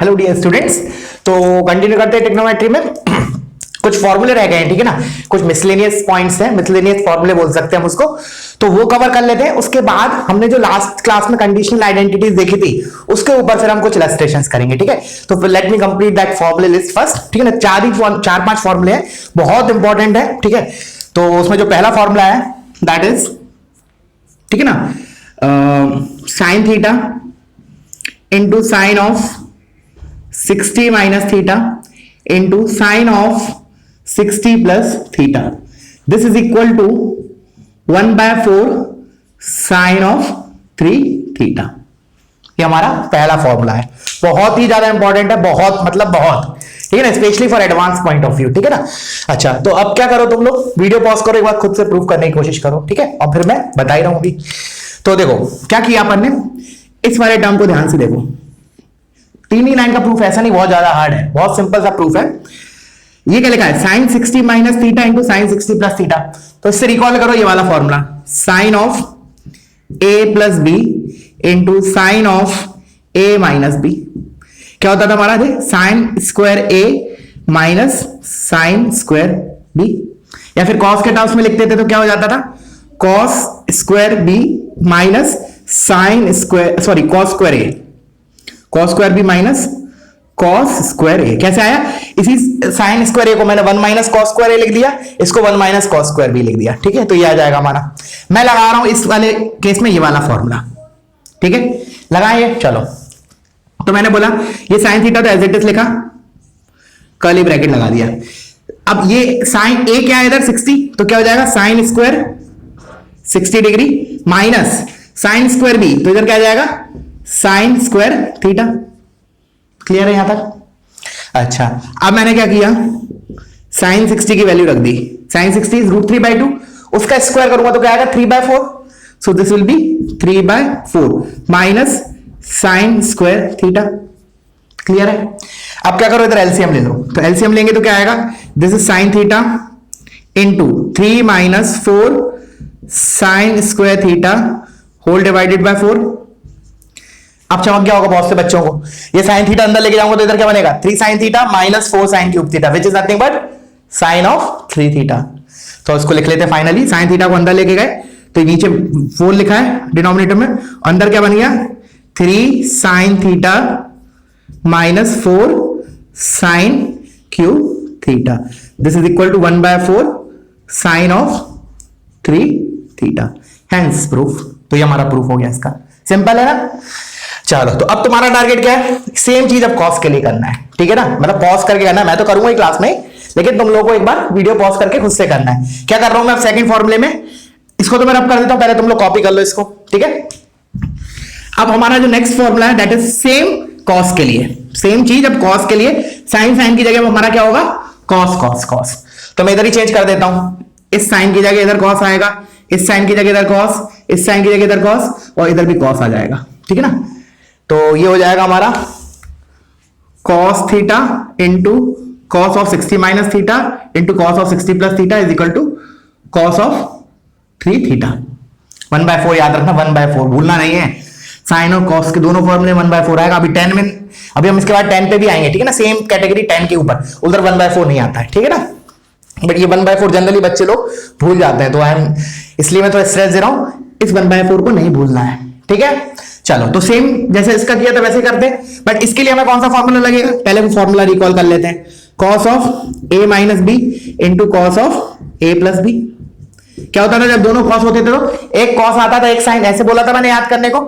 Hello dear students. तो continue करते हैं ट्रिग्नोमेट्री में। कुछ फॉर्मूले रह गए हैं, ठीक है ना, कुछ मिसलेनियस पॉइंट्स हैं, मिसलेनियस फॉर्मूले बोल सकते हैं हम उसको, तो वो कवर कर लेते हैं। उसके बाद हमने जो लास्ट क्लास में कंडीशनल आइडेंटिटीज देखी थी उसके ऊपर फिर हम कुछ इलस्ट्रेशंस करेंगे, ठीक है। तो फिर लेट मी कंप्लीट दैट फॉर्मूले लिस्ट फर्स्ट, ठीक है ना। चार पांच फॉर्मूले हैं, बहुत इंपॉर्टेंट है, ठीक है। तो उसमें जो पहला फॉर्मूला है दैट इज, ठीक है ना, sine theta into sine of 60 minus theta into sine of 60 plus theta, this is equal to 1/4 sine of 3 theta. ये हमारा पहला फॉर्मूला है, बहुत ही ज्यादा इंपॉर्टेंट है, बहुत मतलब बहुत, ठीक है ना, specially for advance point of view, ठीक है ना। अच्छा, तो अब क्या करो तुम लोग, वीडियो पॉज करो, एक बार खुद से प्रूव करने की कोशिश करो, ठीक है, और फिर मैं बता ही रहा हूं अभी। तो देखो क्या किया अपन ने, इस वाले टर्म को ध्यान से देखो। 3 ही लाइन का प्रूफ, ऐसा नहीं बहुत ज्यादा हार्ड है, बहुत सिंपल सा प्रूफ है। ये क्या लिखा है, sine 60 minus theta into sine 60 plus theta. तो इससे रिकॉल करो ये वाला formula, sine of A plus B into sine of A minus B. क्या होता था हमारा, sine square A minus sine square B, या फिर कॉस के टर्म्स में लिखते थे तो क्या हो जाता था, cos square B minus sine square, sorry cos square A, cos square B minus cos square A. कैसे आया, इसी साइन स्क्वायर ए को मैंने 1 माइनस कॉस स्क्वायर ए लिख दिया, इसको 1 माइनस कॉस स्क्वायर बी लिख दिया, ठीक है। तो ये आ जाएगा हमारा, मैं लगा रहा हूं इस वाले केस में ये वाला फॉर्मूला, ठीक है, लगाइए। चलो, तो मैंने बोला ये साइन थीटा तो एज इट इज लिखा, कर्ली ब्रैकेट लगा दिया। अब ये साइन ए क्या है इधर 60, तो क्या हो जाएगा sine square 60 degree minus sine square B, तो इधर क्या आ जाएगा साइन स्क्वायर थीटा। क्लियर है यहां तक? अच्छा, अब मैंने क्या किया, साइन 60 की वैल्यू रख दी, साइन 60 इज √3/2, उसका स्क्वायर करूंगा तो क्या आएगा 3/4, so this will be 3/4 minus sine square theta. Clear है? अब क्या करो, इधर एलसीएम ले लो, तो एलसीएम लेंगे तो क्या आएगा, this is sine theta into 3 minus 4 sine square theta whole divided by 4। अब चमक गया होगा बहुत से बच्चों को, ये साइन थीटा अंदर लेके जाऊंगा तो इधर क्या बनेगा 3 sine theta minus 4 sine cube theta, which is nothing but sine of 3 theta. तो इसको लिख लेते हैं फाइनली, साइन थीटा को अंदर लेके गए तो नीचे 4 लिखा है डिनोमिनेटर में, अंदर क्या बन गया 3 sine theta minus 4 sine cube theta, this is equal to 1/4 sine of 3 theta, hence proof. तो ये हमारा प्रूफ हो गया, इसका सिंपल है ना। चलो, तो अब तुम्हारा टारगेट क्या है, सेम चीज अब कॉस के लिए करना है, ठीक है ना, मतलब पॉज करके करना है, मैं तो करूंगा ही क्लास में, लेकिन तुम लोगों को एक बार वीडियो पॉज करके खुद से करना है। क्या कर रहा हूं मैं अब सेकंड फॉर्मूले में, इसको तो मैं रब कर देता हूं, पहले तुम लोग कॉपी कर लो इसको, ठीक है। अब हमारा जो नेक्स्ट फॉर्मूला है दैट इज सेम कॉस के लिए, सेम चीज अब कॉस के लिए, साइन साइन की जगह हमारा क्या होगा कॉस कॉस कॉस। तो मैं इधर ही चेंज कर देता हूं, इस साइन की जगह इधर कॉस आएगा, इस साइन की जगह इधर कॉस, इस साइन की जगह इधर कॉस, और इधर भी कॉस आ जाएगा, ठीक है ना। तो ये हो जाएगा हमारा cos theta into cos of 60 minus theta into cos of 60 plus theta is equal to cos of 3 theta. 1/4 याद रखना, 1/4 भूलना नहीं है, साइन और कॉस के दोनों फॉर्मूले 1/4 आएगा। अभी 10 में, अभी हम इसके बाद 10 पे भी आएंगे, ठीक है ना, सेम कैटेगरी 10 के ऊपर, उधर 1/4 नहीं आता है, ठीक है ना। बट ये 1/4 जनरली बच्चे लोग भूल जाते हैं, तो इसलिए मैं तो स्ट्रेस दे रहा हूं, इस 1/4 को नहीं भूलना है, ठीक है। चलो, तो सेम जैसे इसका किया था वैसे करते हैं, बट इसके लिए हमें कौन सा फॉर्मूला लगेगा, पहले वो फॉर्मूला रिकॉल कर लेते हैं, cos of A minus B into cos of A plus B. क्या होता था जब दोनों कॉस होते थे तो एक कॉस आता था एक साइन, ऐसे बोला था मैंने याद करने को,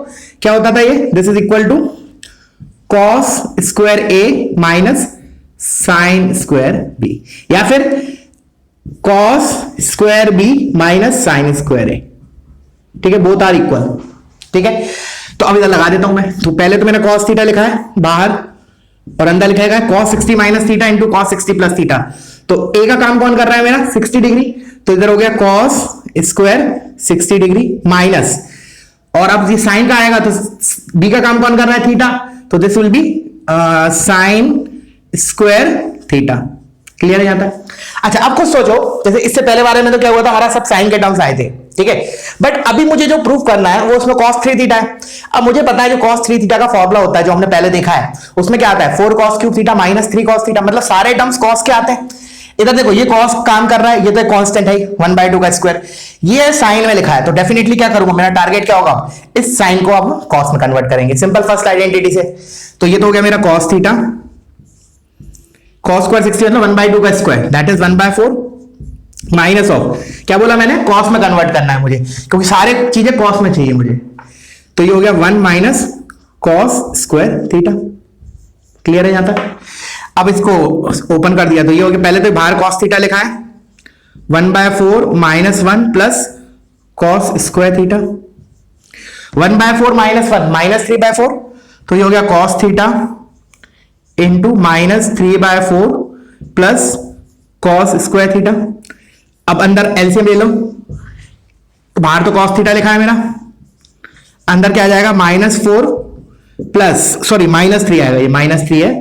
क्या होता था ये, this is equal to cos square A minus sine square B, या फिर cos square B minus sine square A, ठीक है, बोथ आर इक्वल, ठीक है। तो अब इधर लगा देता हूं मैं, तो पहले तो मैंने cos थीटा लिखा है बाहर, और अंदर लिखा है cos 60 minus theta into cos 60 plus theta. तो ए का काम कौन कर रहा है मेरा 60 डिग्री, तो इधर हो गया cos स्क्वायर 60 डिग्री माइनस, और अब ये साइन का आएगा तो बी का काम कौन कर रहा है थीटा, तो this will be sine square theta. Clear है यहां तक? अच्छा, अब कुछ सोचो, जैसे इससे पहले बारे में तो क्या हुआ था, हमारा सब साइन के टर्म्स आए थे, ठीक है। बट अभी मुझे जो प्रूफ करना है वो उसमें cos 3 थीटा है। अब मुझे पता है जो cos 3 थीटा का फॉर्मूला होता है जो हमने पहले देखा है, उसमें क्या आता है 4 cos cube theta minus 3 cos theta, मतलब सारे टर्म्स cos के आते हैं। इधर देखो ये cos काम कर रहा है, ये तो कांस्टेंट है 1/2 का स्क्वायर, ये साइन में लिखा है, तो डेफिनेटली क्या करूंगा, मेरा टारगेट क्या होगा, इस साइन को अब cos में कन्वर्ट करेंगे सिंपल फर्स्ट आइडेंटिटी से। तो ये तो हो गया मेरा cos थीटा, cos स्क्वायर 60 मतलब 1/2 का square, that is 1/4 minus of, क्या बोला मैंने, cos में कन्वर्ट करना है मुझे, क्योंकि सारे चीजें cos में चाहिए मुझे। तो ये हो गया 1 minus cos square theta. Clear है यहां तक? अब इसको ओपन कर दिया तो ये हो गया, पहले तो बाहर cos थीटा लिखा है 1/4 minus 1 plus cos square theta, 1/4 minus 1 minus 3/4, तो ये हो गया cos theta into minus 3/4 plus cos square theta. अब अंदर एलसीएम ले लो, बाहर तो cos थीटा लिखा है मेरा, अंदर क्या आ जाएगा -4 प्लस सॉरी -3 आएगा, ये -3 है,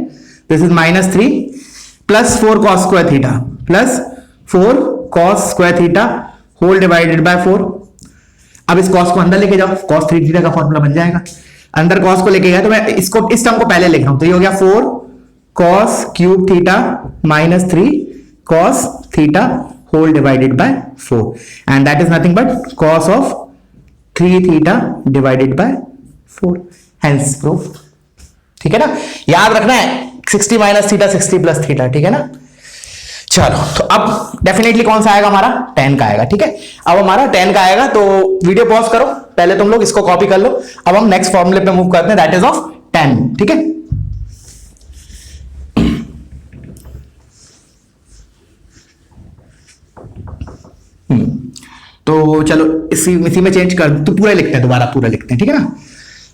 this is -3 plus 4 cos square theta plus 4 cos square theta whole divided by 4। अब इस cos को अंदर लेके जाओ, cos 3 थीटा का फॉर्मूला बन जाएगा। अंदर cos को लेके गया तो मैं इसको इस टर्म को पहले लिख रहा हूं, तो ये हो गया 4 cos cube theta minus 3 cos theta whole divided by 4 and that is nothing but cos of 3 theta divided by 4, hence proof। ठीक है ना, याद रखना है 60 माइनस थीटा 60 प्लस थीटा, ठीक है ना। चलो तो अब डेफिनेटली कौन सा आएगा, हमारा tan का आएगा, ठीक है। अब हमारा tan का आएगा, तो वीडियो पॉज करो, पहले तुम लोग इसको कॉपी कर लो। अब हम नेक्स्ट फॉर्मूले पे मूव करते हैं, दैट इज ऑफ tan, ठीक है। तो चलो इसी में चेंज कर, तो पूरा लिखते हैं, दोबारा पूरा लिखते हैं, ठीक है ना।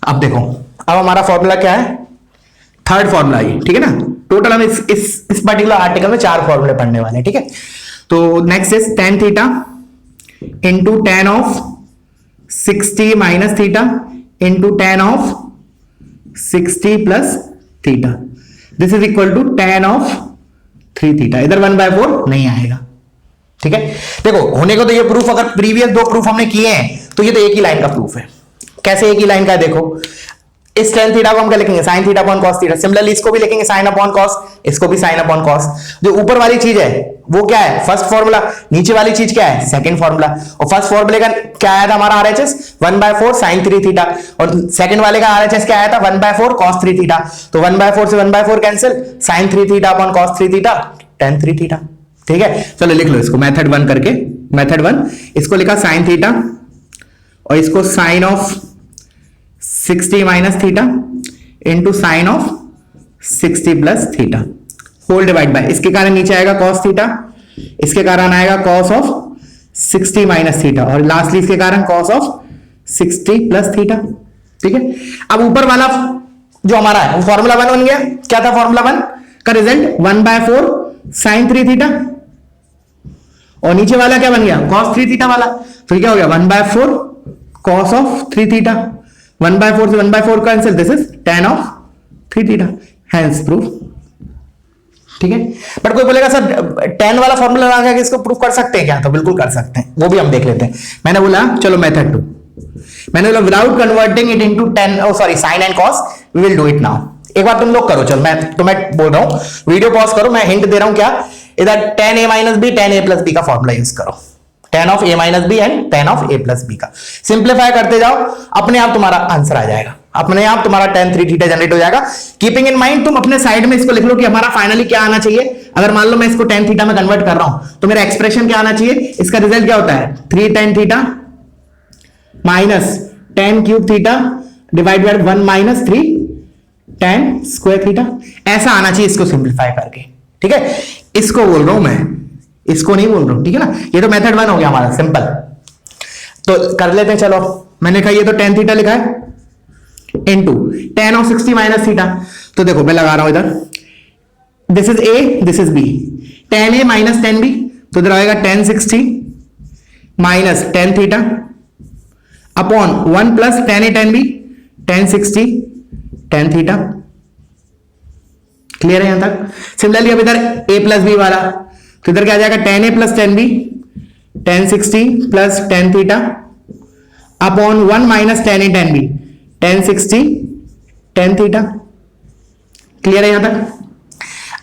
अब देखो, अब हमारा फॉर्मूला क्या है, थर्ड फॉर्मूला ये, ठीक है ना। टोटल हम इस पर्टिकुलर आर्टिकल में 4 फॉर्मूले पढ़ने वाले हैं, ठीक है। तो next is tan theta into tan of 60 minus theta into tan of 60 plus theta, this is equal to tan of 3 theta. इधर 1/4 नहीं आएगा, ठीक है। देखो होने को तो ये प्रूफ, अगर प्रीवियस 2 प्रूफ हमने किए हैं तो ये तो एक ही लाइन का प्रूफ है। कैसे एक ही लाइन का है, देखो इस tan थीटा को हम क्या लिखेंगे, sin theta upon cos theta, similarly इसको भी लिखेंगे sin अपॉन cos, इसको भी sin अपॉन cos। जो ऊपर वाली चीज है वो क्या है, फर्स्ट फॉर्मूला, नीचे वाली चीज क्या है, सेकंड फॉर्मूला। और फर्स्ट फॉर्मूले का क्या आया था हमारा RHS 1/4 sin 3 थीटा, और सेकंड वाले का RHS क्या आया था 1/4 cos 3 थीटा। तो 1/4 से 1/4 cancel, sin 3 theta upon cos 3 theta tan 3 theta, ठीक है। चलो लिख लो इसको मेथड 1 करके, मेथड 1 इसको लिखा sin थीटा और इसको sin of 60 minus theta into sine of 60 plus theta whole divide by, इसके कारण नीचे आएगा cos थीटा, इसके कारण आएगा cos ऑफ 60 माइनस थीटा, और लास्टली इसके कारण cos ऑफ 60 प्लस थीटा, ठीक है। अब ऊपर वाला जो हमारा है वो फॉर्मूला 1 बन गया। क्या था फॉर्मूला 1 का रिजल्ट, 1/4 sin 3 थीटा, और नीचे वाला क्या बन गया, cos 3 थीटा वाला, तो क्या हो गया 1/4 cos ऑफ 3 थीटा, 1/4 से 1/4 cancel, this is tan of 3 theta, hence proof, ठीक है। बट कोई बोलेगा सर tan वाला फॉर्मूला लगा के इसको प्रूफ कर सकते हैं क्या, तो बिल्कुल कर सकते हैं, वो भी हम देख लेते हैं। मैंने बोला चलो मेथड 2, मैंने बोला without converting it into sin and cos we will do it now. एक बार तुम लोग करो, चलो मैं बोल रहा हूं, वीडियो पॉज करो, मैं हिंट दे रहा हूं क्या, इधर tan a minus B tan a plus B का फॉर्मूला यूज करो, tan of a minus B and tan of a plus B का सिंप्लीफाई करते जाओ, अपने आप तुम्हारा आंसर आ जाएगा, अपने आप तुम्हारा tan 3 थीटा जनरेट हो जाएगा। कीपिंग इन माइंड तुम अपने साइड में इसको लिख लो कि हमारा फाइनली क्या आना चाहिए। अगर मान लो मैं इसको tan थीटा में कन्वर्ट कर रहा हूं तो मेरा एक्सप्रेशन क्या आना चाहिए, इसका रिजल्ट क्या होता है 3 tan theta minus tan cube theta divide by 1 minus 3 tan square theta, ऐसा आना चाहिए इसको सिंप्लीफाई करके, ठीक है। इसको बोल रहा हूं मैं, इसको नहीं बोल रहा हूं, ठीक है ना। ये तो मेथड 1 हो गया हमारा सिंपल, तो कर लेते हैं। चलो मैंने कहा ये तो tan थीटा लिखा है into tan of 60 minus theta, तो देखो मैं लगा रहा हूं इधर, this is a this is b, tan a minus tan b, तो इधर आएगा tan 60 minus tan theta upon 1 plus tan a tan b tan 60 tan theta. Clear है यहां तक। सिमिलरली अब इधर a प्लस b वाला, तो इधर क्या आ जाएगा tan a plus tan b tan 60 plus tan theta upon 1 minus tan in tan B, tan 60 tan theta. Clear है यहां तक?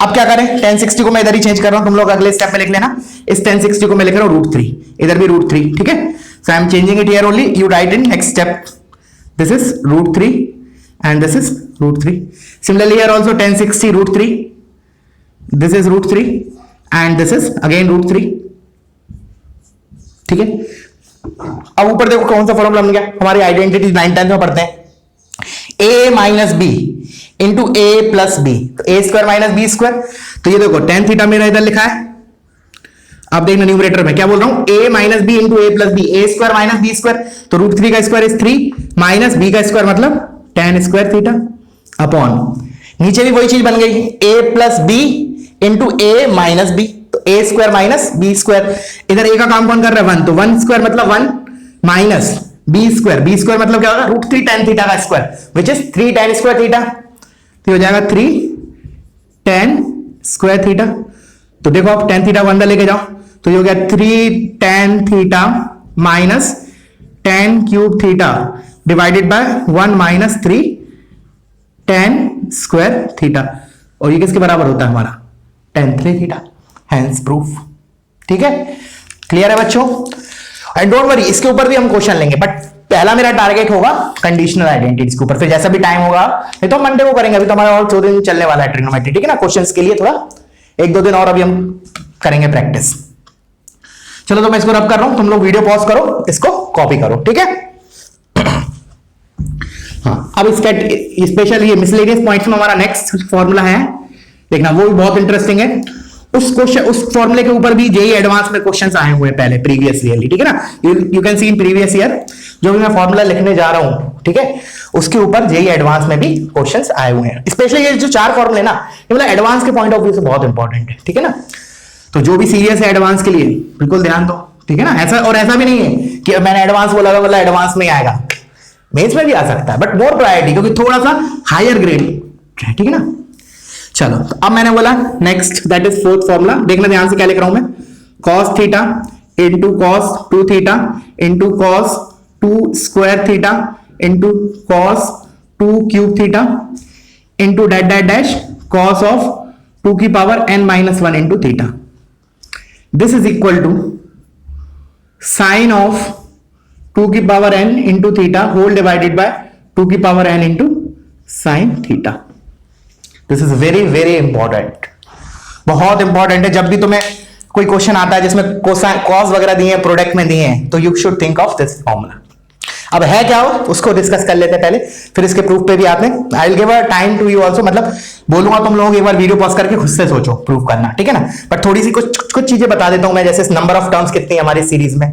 अब क्या करें, टेन 60 को मैं इधर ही चेंज कर रहा हूं, तुम लोग अगले स्टेप में लिख लेना। इस टेन 60 को मैं लिख रहा हूं √3, इधर भी √3, ठीक है। So I am changing it here only, you write in next step, this is √3 and this is √3. Similarly here also 1060 √3, this is √3 and this is again √3, ठीक है। अब ऊपर देखो कौन सा फॉर्मूला बन गया, हमारी आइडेंटिटी 9 10 में पढ़ते हैं, a minus B into A plus B, तो a square minus B square. तो ये देखो tan थीटा मेरा इधर लिखा है, आप देखना न्यूमरेटर में क्या बोल रहा हूं, a minus B into A plus B, A square minus B square, तो √3 का स्क्वायर इज 3 माइनस बी का स्क्वायर मतलब tan स्क्वायर थीटा अपॉन, नीचे भी वही चीज बन गई, a plus B into A minus B, तो a square minus B square. इधर a का काम कौन कर रहा है, 1, तो 1 स्क्वायर मतलब 1 minus B square, B square मतलब क्या होगा, √3 tan थीटा का square which is 3 tan square theta, तो हो जाएगा 3 tan स्क्वायर थीटा। तो देखो आप tan थीटा को अंदर लेके जाओ, तो ये हो गया 3 tan theta minus tan cube theta divided by 1 minus 3 tan square theta, और ये किसके बराबर होता है हमारा, tan 3 थीटा, हेंस प्रूफ। ठीक है, क्लियर है बच्चों? एंड डोंट वरी, इसके ऊपर भी हम क्वेश्चन लेंगे, बट पहला मेरा टारगेट होगा कंडीशनल आइडेंटिटीज के ऊपर, फिर जैसा भी टाइम होगा, नहीं तो हम मंडे को करेंगे, अभी तो हमारा और 2 दिन चलने वाला है ट्रिग्नोमेट्री, ठीक है ना। क्वेश्चंस के लिए थोड़ा 1-2 दिन और अभी हम करेंगे प्रैक्टिस। चलो तो मैं इसको रब कर रहा हूं, तुम लोग वीडियो पॉज करो, इसको कॉपी करो, ठीक है। हाँ, अब इसका स्पेशल ये मिसलेनियस पॉइंट्स में हमारा नेक्स्ट फॉर्मूला है, देखना वो भी बहुत इंटरेस्टिंग है। उस क्वेश्चन, उस फॉर्मूले के ऊपर भी जेईई एडवांस में क्वेश्चंस आए हुए हैं पहले प्रीवियस ईयरली, ठीक है ना। You can see in previous year, जो भी मैं फॉर्मूला लिखने जा रहा हूं, ठीक है, उसके ऊपर जेईई एडवांस में भी क्वेश्चंस आए हुए हैं। स्पेशली ये जो 4 फॉर्मूले ना, ये मतलब एडवांस के पॉइंट ऑफ व्यू से बहुत इंपॉर्टेंट है, ठीक है ना। तो जो भी सीरियस है एडवांस के लिए बिल्कुल ध्यान दो, ठीक है ना। ऐसा और ऐसा भी नहीं है कि मैंने एडवांस बोला था मतलब एडवांस में ही आएगा, मेंस में भी आ सकता है, बट मोर प्रायोरिटी क्योंकि थोड़ा सा हायर ग्रेड है, ठीक है ना। चलो तो अब मैंने बोला next, that is fourth formula, देखना ध्यान से क्या लिख रहा हूं मैं, cos theta into cos 2 theta into cos 2 square theta into cos 2 cube theta into that that dash cos of 2 की power n-1 into theta, this is equal to sine of 2 की power n into theta whole divided by 2 की power n into sine theta. This is very very important, बहुत important है। जब भी तुम्हें कोई question आता है जिसमें कॉस वगैरह दिए हैं, प्रोडक्ट में दिए हैं, तो you should think of this formula. अब है क्या हो उसको डिस्कस कर लेते हैं पहले, फिर इसके प्रूफ पे भी आते हैं। I will give a time to you also, मतलब बोलूंगा तुम लोग एक बार वीडियो पॉज करके खुद से सोचो प्रूफ करना, ठीक है ना। बट थोड़ी सी कुछ चीजें बता देता हूं मैं, जैसे नंबर ऑफ टर्म्स कितनी है हमारी सीरीज में,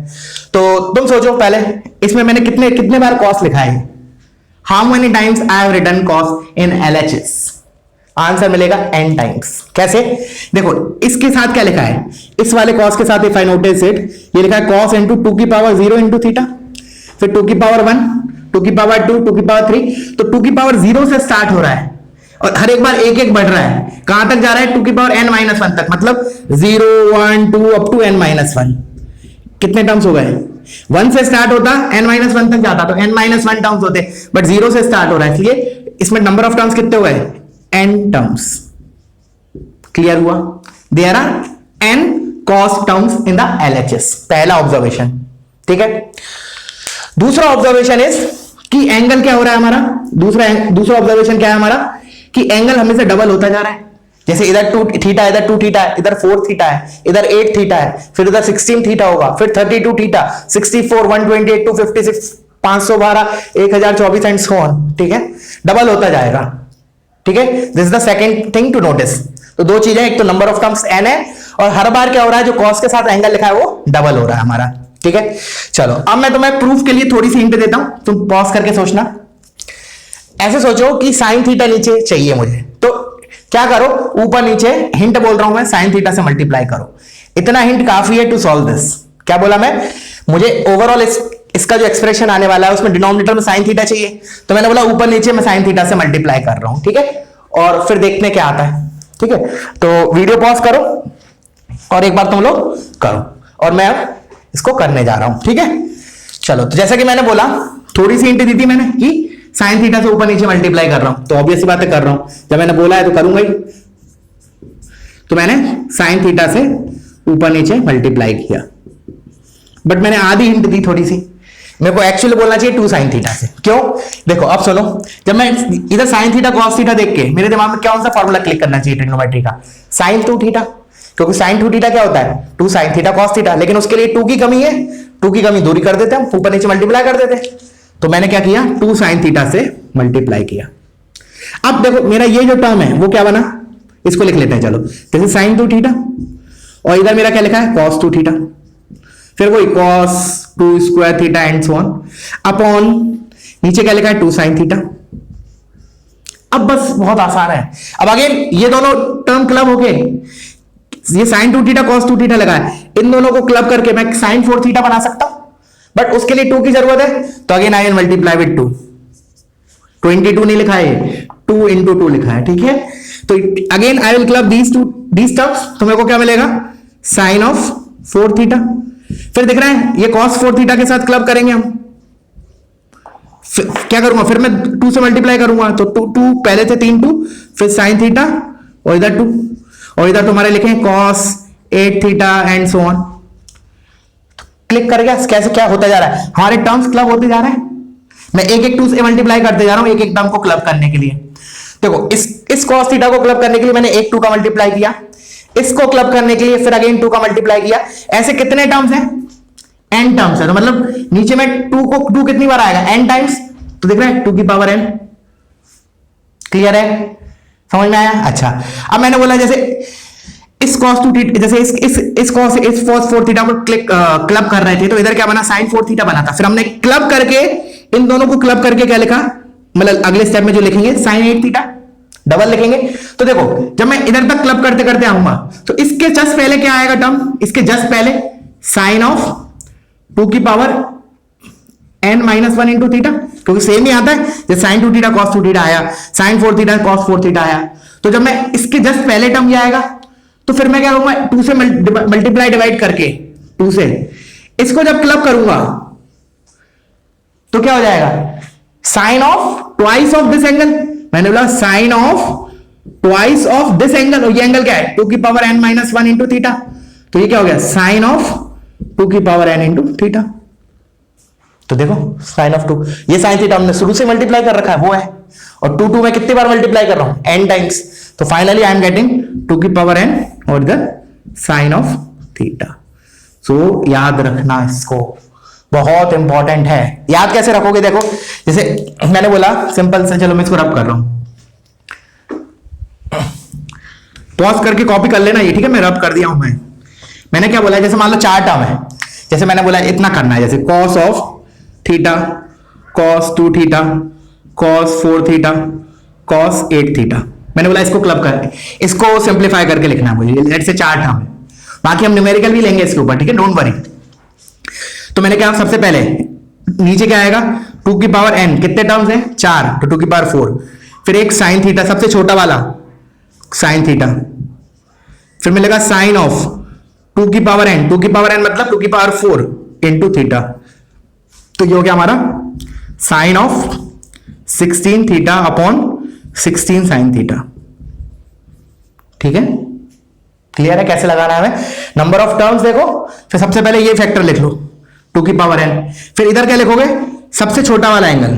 तो तुम सोचो पहले इसमें मैंने कितने बार कॉस लिखा है, how many times I have written cos in LHS, answer मिलेगा n टाइम्स। कैसे, देखो इसके साथ क्या लिखा है, इस वाले cos के साथ इफ आई नोटिस इट, ये लिखा है cos इंटू 2 की पावर 0 इंटू थीटा, फिर 2 की पावर 1, 2 की पावर 2, 2 की पावर 3, तो 2 की पावर 0 से स्टार्ट हो रहा है और हर एक बार एक एक बढ़ रहा है, कहां तक जा रहा है, 2 की पावर n-1 तक, मतलब 0 1 2 अप टू n-1। कितने टर्म्स हो गए, 1 से स्टार्ट होता n-1 तक जाता तो n-1 टर्म्स होते, बट 0 से स्टार्ट हो रहा है, इसलिए इसमें नंबर ऑफ टर्म्स कितने हो गए, n टर्म्स। क्लियर हुआ, there are n cos terms in the LHS, पहला ऑब्जर्वेशन, ठीक है। दूसरा ऑब्जर्वेशन इज कि एंगल क्या हो रहा है हमारा, दूसरा ऑब्जर्वेशन क्या है हमारा, कि एंगल हमेशा डबल होता जा रहा है। जैसे इधर 2 थीटा, इधर 2 थीटा है, इधर 4 थीटा है, इधर 8 थीटा है, फिर इधर 16 थीटा होगा, फिर 32 थीटा, 64 128 256 512 1024 एंड सो ऑन, ठीक है, डबल होता जाएगा, ठीक है। This is the second thing to notice. तो 2 चीजें, एक तो नंबर ऑफ टर्म्स n है, और हर बार क्या हो रहा है, जो cos के साथ एंगल लिखा है वो डबल हो रहा है हमारा, ठीक है। चलो अब मैं तुम्हें प्रूफ के लिए थोड़ी सी हिंट देता हूं, तुम पॉज करके सोचना। ऐसे सोचो कि साइन थीटा नीचे चाहिए मुझे, तो क्या करो, ऊपर नीचे हिंट बोल रहा हूं मैं, साइन थीटा से मल्टीप्लाई करो, इतना हिंट काफी है टू सॉल्व दिस। क्या बोला मैं, मुझे ओवरऑल इसका जो एक्सप्रेशन आने वाला है उसमें डिनोमिनेटर में साइन थीटा चाहिए, तो मैंने बोला ऊपर नीचे मैं साइन थीटा से मल्टीप्लाई कर रहा हूं, ठीक है, और फिर देखने क्या आता है, ठीक है। तो वीडियो पॉज करो और एक बार तुम लोग करो, और मैं इसको करने जा रहा हूं, ठीक है। चलो, तो जैसा कि मैंने बोला, थोड़ी सी हिंट दी थी मैंने कि साइन थीटा से ऊपर नीचे मल्टीप्लाई कर रहा हूं, तो ऑब्वियस सी बात है कर रहा हूं, जब मैंने बोला है तो करूंगा ही। तो मैंने साइन थीटा से ऊपर नीचे मल्टीप्लाई किया, बट मैंने आधी हिंट दी थोड़ी सी, मेरे को एक्चुअली बोलना चाहिए 2 साइन थीटा से। क्यों? देखो अब सुनो, जब मैं इधर साइन थीटा कॉस थीटा देख के मेरे दिमाग में कौन सा फॉर्मूला क्लिक करना चाहिए ट्रिग्नोमेट्री का? साइन 2 थीटा, क्योंकि साइन 2 थीटा क्या होता है? 2 साइन थीटा कॉस थीटा, लेकिन उसके लिए 2 की कमी है, 2 की कमी दूरी कर देते हैं, ऊपर नीचे मल्टीप्लाई कर देते हैं। तो मैंने क्या किया? 2 साइन थीटा से मल्टीप्लाई किया। अब देखो मेरा ये जो टर्म है वो क्या बना, इसको लिख लेते हैं। चलो, जैसे साइन 2 थीटा और इधर मेरा क्या लिखा है? कॉस 2 थीटा, फिर वही cos 2 square theta and so on upon नीचे क्या लिखा है? 2 साइन थीटा। अब बस बहुत आसान है। अब अगेन ये दोनों टर्म क्लब हो गए, ये साइन 2 थीटा कॉस 2 थीटा लगा है, इन दोनों को क्लब करके मैं साइन 4 थीटा बना सकता हूं, बट उसके लिए 2 की जरूरत है, तो again I will multiply with 2। 22 नहीं लिखा है, 2 into 2 लिखा है, ठीक है। तो again I will club these terms, तो मेरे को क्या मिलेगा? Sine of 4 theta. फिर दिख रहा है ये cos 4 थीटा के साथ क्लब करेंगे हम, क्या करूंगा? फिर मैं 2 से मल्टीप्लाई करूंगा, तो 2 पहले थे 3 2, फिर साइन थीटा और इधर 2, और इधर तुम्हारे लिखे cos 8 theta and so on. Click कर गया। कैसे क्या होता जा रहा है? हमारे टर्म्स क्लब होते जा रहे हैं। मैं एक एक 2 से मल्टीप्लाई करते जा रहा हूं एक एक टर्म को क्लब करने के लिए। देखो इस cos थीटा को क्लब करने के लिए मैंने एक 2 का मल्टीप्लाई किया, इसको क्लब करने के लिए फिर अगेन 2 का मल्टीप्लाई किया। ऐसे कितने टर्म्स हैं? n टर्म्स है, तो मतलब नीचे में 2 कितनी बार आएगा? n times. तो दिख रहा है 2 की पावर n। क्लियर है? समझ में आया? अच्छा, अब मैंने बोला जैसे इस cos 2 थीटा, जैसे इस cos 4 थीटा को क्लब कर रहे थे, तो इधर क्या बना? sin 4 थीटा बना था। फिर हमने क्लब करके इन दोनों को क्लब करके क्या लिखा? मतलब अगले स्टेप में जो लिखेंगे sin 8 थीटा डबल लिखेंगे। तो देखो जब मैं इधर तक क्लब करते करते आऊंगा, तो इसके जस्ट पहले क्या आएगा टर्म? इसके जस्ट पहले साइन ऑफ 2 की power n minus 1 into theta, क्योंकि सेम ही आता है। जैसे साइन 2 थीटा cos 2 थीटा आया, साइन 4 थीटा cos 4 थीटा आया, तो जब मैं इसके जस्ट पहले टर्म ये आएगा, तो फिर मैं क्या करूंगा? 2 से मल्टीप्लाई डिवाइड करके 2 से इसको जब क्लब करूंगा तो क्या हो जाएगा? Sine of twice of this angle. मैंने बोला sine of twice of this angle, और ये एंगल क्या है? 2 की power n minus 1 into theta. तो ये क्या हो गया? साइन ऑफ 2 की पावर n इंटू थीटा। तो देखो साइन ऑफ 2, ये साइन थीटा हमने शुरू से मल्टीप्लाई कर रखा है, वो है, और 2 में कितनी बार मल्टीप्लाई कर रहा हूं? n times. तो फाइनली आई एम गेटिंग 2 की पावर n और इधर साइन ऑफ थीटा। सो याद रखना, इसको बहुत इंपॉर्टेंट है। याद कैसे रखोगे? देखो जैसे मैंने बोला सिंपल से, चलो मैं इसको रब कर रहा हूं, पॉज करके कॉपी कर लेना ये, ठीक है? मैं रब कर दिया हूं। मैंने क्या बोला? जैसे मान लो 4 टर्म है, जैसे मैंने बोला इतना करना है, जैसे cos of theta, cos 2 theta, cos 4 theta, cos 8 theta. मैंने बोला इसको क्लब कर, इसको सिंप्लीफाई करके लिखना है मुझे। लेट से 4 टर्म है, बाकी हम न्यूमेरिकल भी लेंगे इसके ऊपर, ठीक है? Don't worry. तो मैंने क्या, सबसे पहले नीचे क्या आएगा? 2 की पावर n, कितने टर्म्स हैं? 4, तो 2 की पावर 4, फिर एक साइन थीटा, सबसे छोटा वाला साइन थीटा, फिर मिलेगा साइन ऑफ 2 की पावर n, 2 की पावर n मतलब 2 की पावर 4 इंटू थीटा। तो ये हो गया हमारा sine of 16 theta upon 16 sine theta. ठीक है? क्लियर है कैसे लगाना है हमें? नंबर ऑफ टर्म्स देखो, फिर सबसे पहले ये फैक्टर लिख लो 2 की पावर n, फिर इधर क्या लिखोगे? सबसे छोटा वाला एंगल,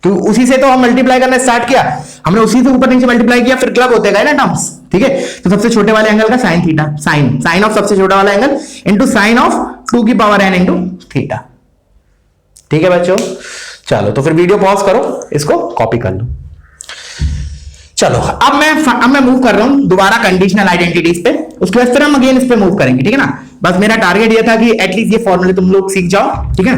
तो उसी से तो हम मल्टीप्लाई करना स्टार्ट किया, हमने उसी से ऊपर नीचे मल्टीप्लाई किया, फिर क्लब होते गए ना टर्म्स, ठीक है? तो सबसे छोटे वाले एंगल का साइन थीटा, साइन ऑफ सबसे छोटा वाला एंगल इंटू साइन ऑफ 2 की पावर n इंटू थीटा। ठीक है बच्चों? चलो तो फिर वीडियो पॉज करो, इसको कॉपी कर लो। चलो अब मैं मूव कर रहा हूं दोबारा कंडीशनल आइडेंटिटीज पे, उसके बाद फिर हम अगेन इस पे मूव करेंगे, ठीक है ना? बस मेरा टारगेट ये था कि एटलीस्ट ये फॉर्मूले तुम लोग सीख जाओ, ठीक है?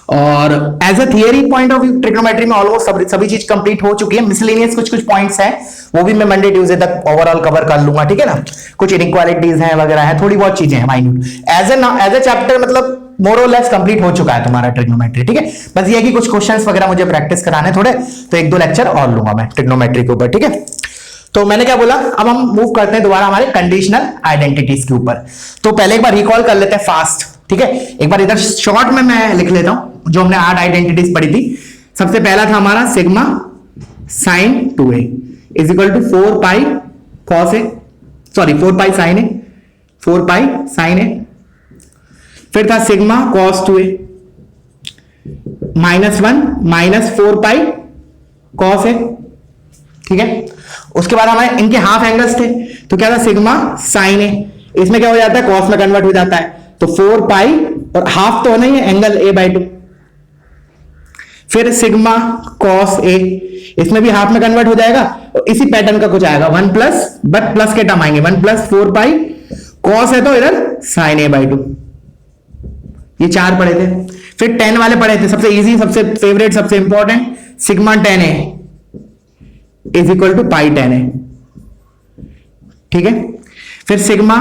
और as a theory point of view trigonometry में ऑलमोस्ट सभी चीज कंप्लीट हो चुकी है। मिसलेनियस कुछ पॉइंट्स हैं, वो भी मैं मंडे ट्यूसडे तक ओवरऑल कवर कर लूंगा, ठीक है ना? कुछ इनइक्वालिटीज हैं वगैरह है, थोड़ी बहुत चीजें हैं माइन्यूट। एज ए चैप्टर मतलब मोर और लेस कंप्लीट हो चुका है तुम्हारा ट्रिग्नोमेट्री, ठीक है? बस ये है कि कुछ क्वेश्चंस वगैरह मुझे प्रैक्टिस कराने थोड़े, तो 1-2 लेक्चर और लूंगा मैं ट्रिग्नोमेट्री के ऊपर, ठीक है? तो मैंने क्या बोला, अब हम मूव करते हैं दोबारा हमारे कंडीशनल आइडेंटिटीज के ऊपर। तो पहले एक बार रिकॉल कर लेते हैं फास्ट, ठीक है, एक बार इधर शॉर्ट में मैं लिख लेता हूं जो हमने 8 आइडेंटिटीज पढ़ी थी। सबसे पहला था हमारा sigma sine 2a is equal to 4 pi cos A, sorry 4 pi sine A, 4 pi sine A. फिर था sigma cos 2a -1 -4 pi cos A, ठीक है। उसके बाद हमारे इनके हाफ एंगल्स थे, तो क्या था सिग्मा साइन ए, इसमें क्या हो जाता है कॉस में कन्वर्ट हो जाता है, तो 4 पाई और हाफ तो होना ही है एंगल a/2। फिर सिग्मा कॉस ए, इसमें भी हाफ में कन्वर्ट हो जाएगा और इसी पैटर्न का कुछ आएगा 1 प्लस, बट प्लस के टर्म आएंगे 1 + 4 पाई कॉस है तो इधर साइन a/2। ये 4 पढ़े थे। फिर 10 वाले पढ़े थे, सबसे इजी, सबसे फेवरेट, सबसे important, sigma tan a is equal to pi tan a, ठीक है। फिर sigma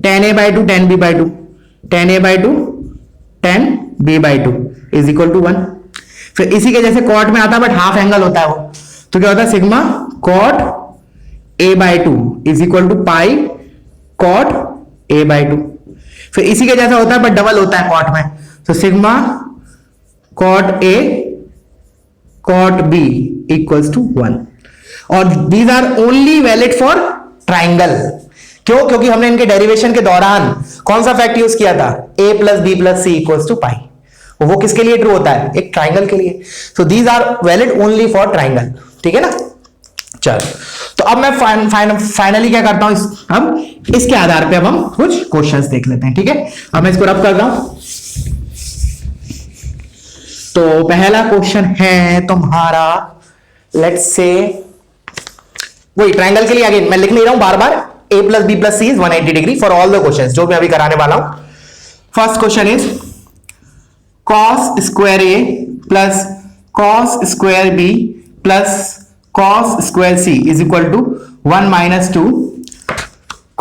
tan a/2 tan b/2, tan a/2 tan b/2 is equal to 1। फिर इसी के जैसे कॉट में आता है बट हाफ एंगल होता है वो, तो क्या होता है sigma cot a/2 is equal to pi cot a/2। फिर इसी के जैसा होता है बट डबल होता है कॉट में, तो sigma cot a cot b equals to 1। और these are only valid for triangle. क्यों? क्योंकि हमने इनके डेरिवेशन के दौरान कौन सा फैक्ट यूज किया था, a + b + c equals to पाई। वो किसके लिए ट्रू होता है, एक ट्राइंगल के लिए। So these are valid only for triangle, ठीक है ना। चलो, तो अब मैं फाइनली क्या करता हूं, अब इसके आधार पे अब हम कुछ क्वेश्चंस देख लेते हैं, ठीक है। अब मैं इसको रब कर रहा हूं। तो पहला क्वेश्चन है तुम्हारा, लेट्स से वही ट्राइंगल के लिए, अगेन मैं लिख नहीं रहा हूं बार बार, a + b + c is 180 degree for all the questions जो मैं अभी कराने वाला हूं। First question is cos square a plus cos square b plus cos square c is equal to 1 - 2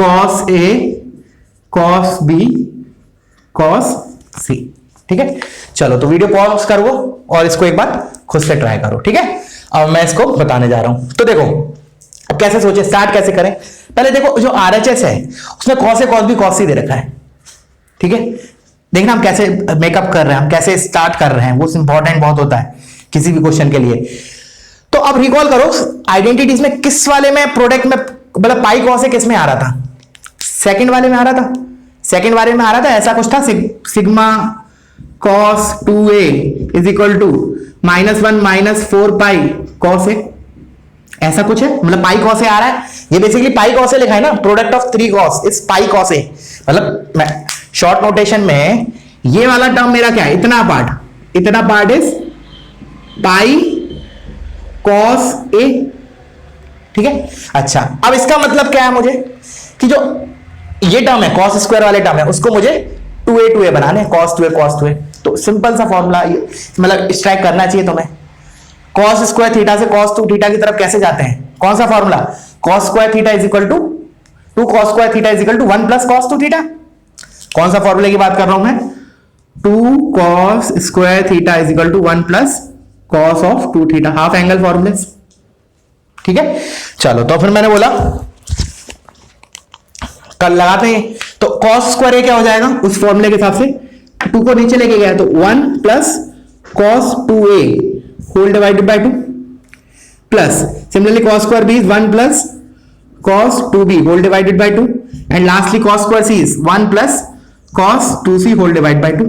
cos a cos b cos c, ठीक है। चलो, तो वीडियो पॉज करो और इसको एक बार खुद से ट्राई करो, ठीक है। अब मैं इसको बताने जा रहा हूं। तो देखो अब कैसे सोचे, स्टार्ट कैसे करें। पहले देखो जो RHS है उसमें cos a cos b cos c दे रखा है, ठीक है। देखना हम कैसे मेकअप कर रहे हैं, हम कैसे स्टार्ट कर रहे हैं, वो इंपॉर्टेंट बहुत होता है किसी भी क्वेश्चन के लिए। तो अब रिकॉल करो आइडेंटिटीज में किस वाले में प्रोडक्ट में, मतलब पाई कॉस ए किस में आ रहा था, सेकंड वाले में आ रहा था, सेकंड वाले में आ रहा था, ऐसा कुछ था, sigma cos 2a is equal to -1 - 4 pi cos a, ऐसा कुछ है। मतलब पाई cos a आ रहा है, ये बेसिकली पाई cos a लिखा है ना, product of 3 cos is pi cos a। मतलब मैं शॉर्ट नोटेशन में ये वाला टर्म मेरा क्या है, इतना part is pi cos a, ठीक है। अच्छा, अब इसका मतलब क्या है मुझे, कि जो ये टर्म है cos स्क्वायर वाले टर्म है उसको मुझे 2a बनाने, cos 2a। तो सिंपल सा फॉर्मूला, मतलब स्ट्राइक करना चाहिए तुम्हें। cos स्क्वायर थीटा से cos 2 थीटा की तरफ कैसे जाते हैं, कौन सा formula, cos square theta is equal to 2 cos square theta is equal to 1 + cos 2 theta. कौन सा फॉर्मूले की बात कर रहा हूं मैं, 2 cos square theta is equal to 1 + cos of 2 theta, half angle फॉर्मूले, ठीक है। चलो, तो फिर मैंने बोला कल लगाते हैं। तो cos स्क्वायर ए क्या हो जाएगा उस फॉर्मूले के हिसाब से, 2 को नीचे लेके गया तो 1 + cos 2a whole divided by 2 plus similarly cos square b is 1 + cos 2b whole divided by 2 and lastly cos square c is 1 + cos 2c whole divide by 2।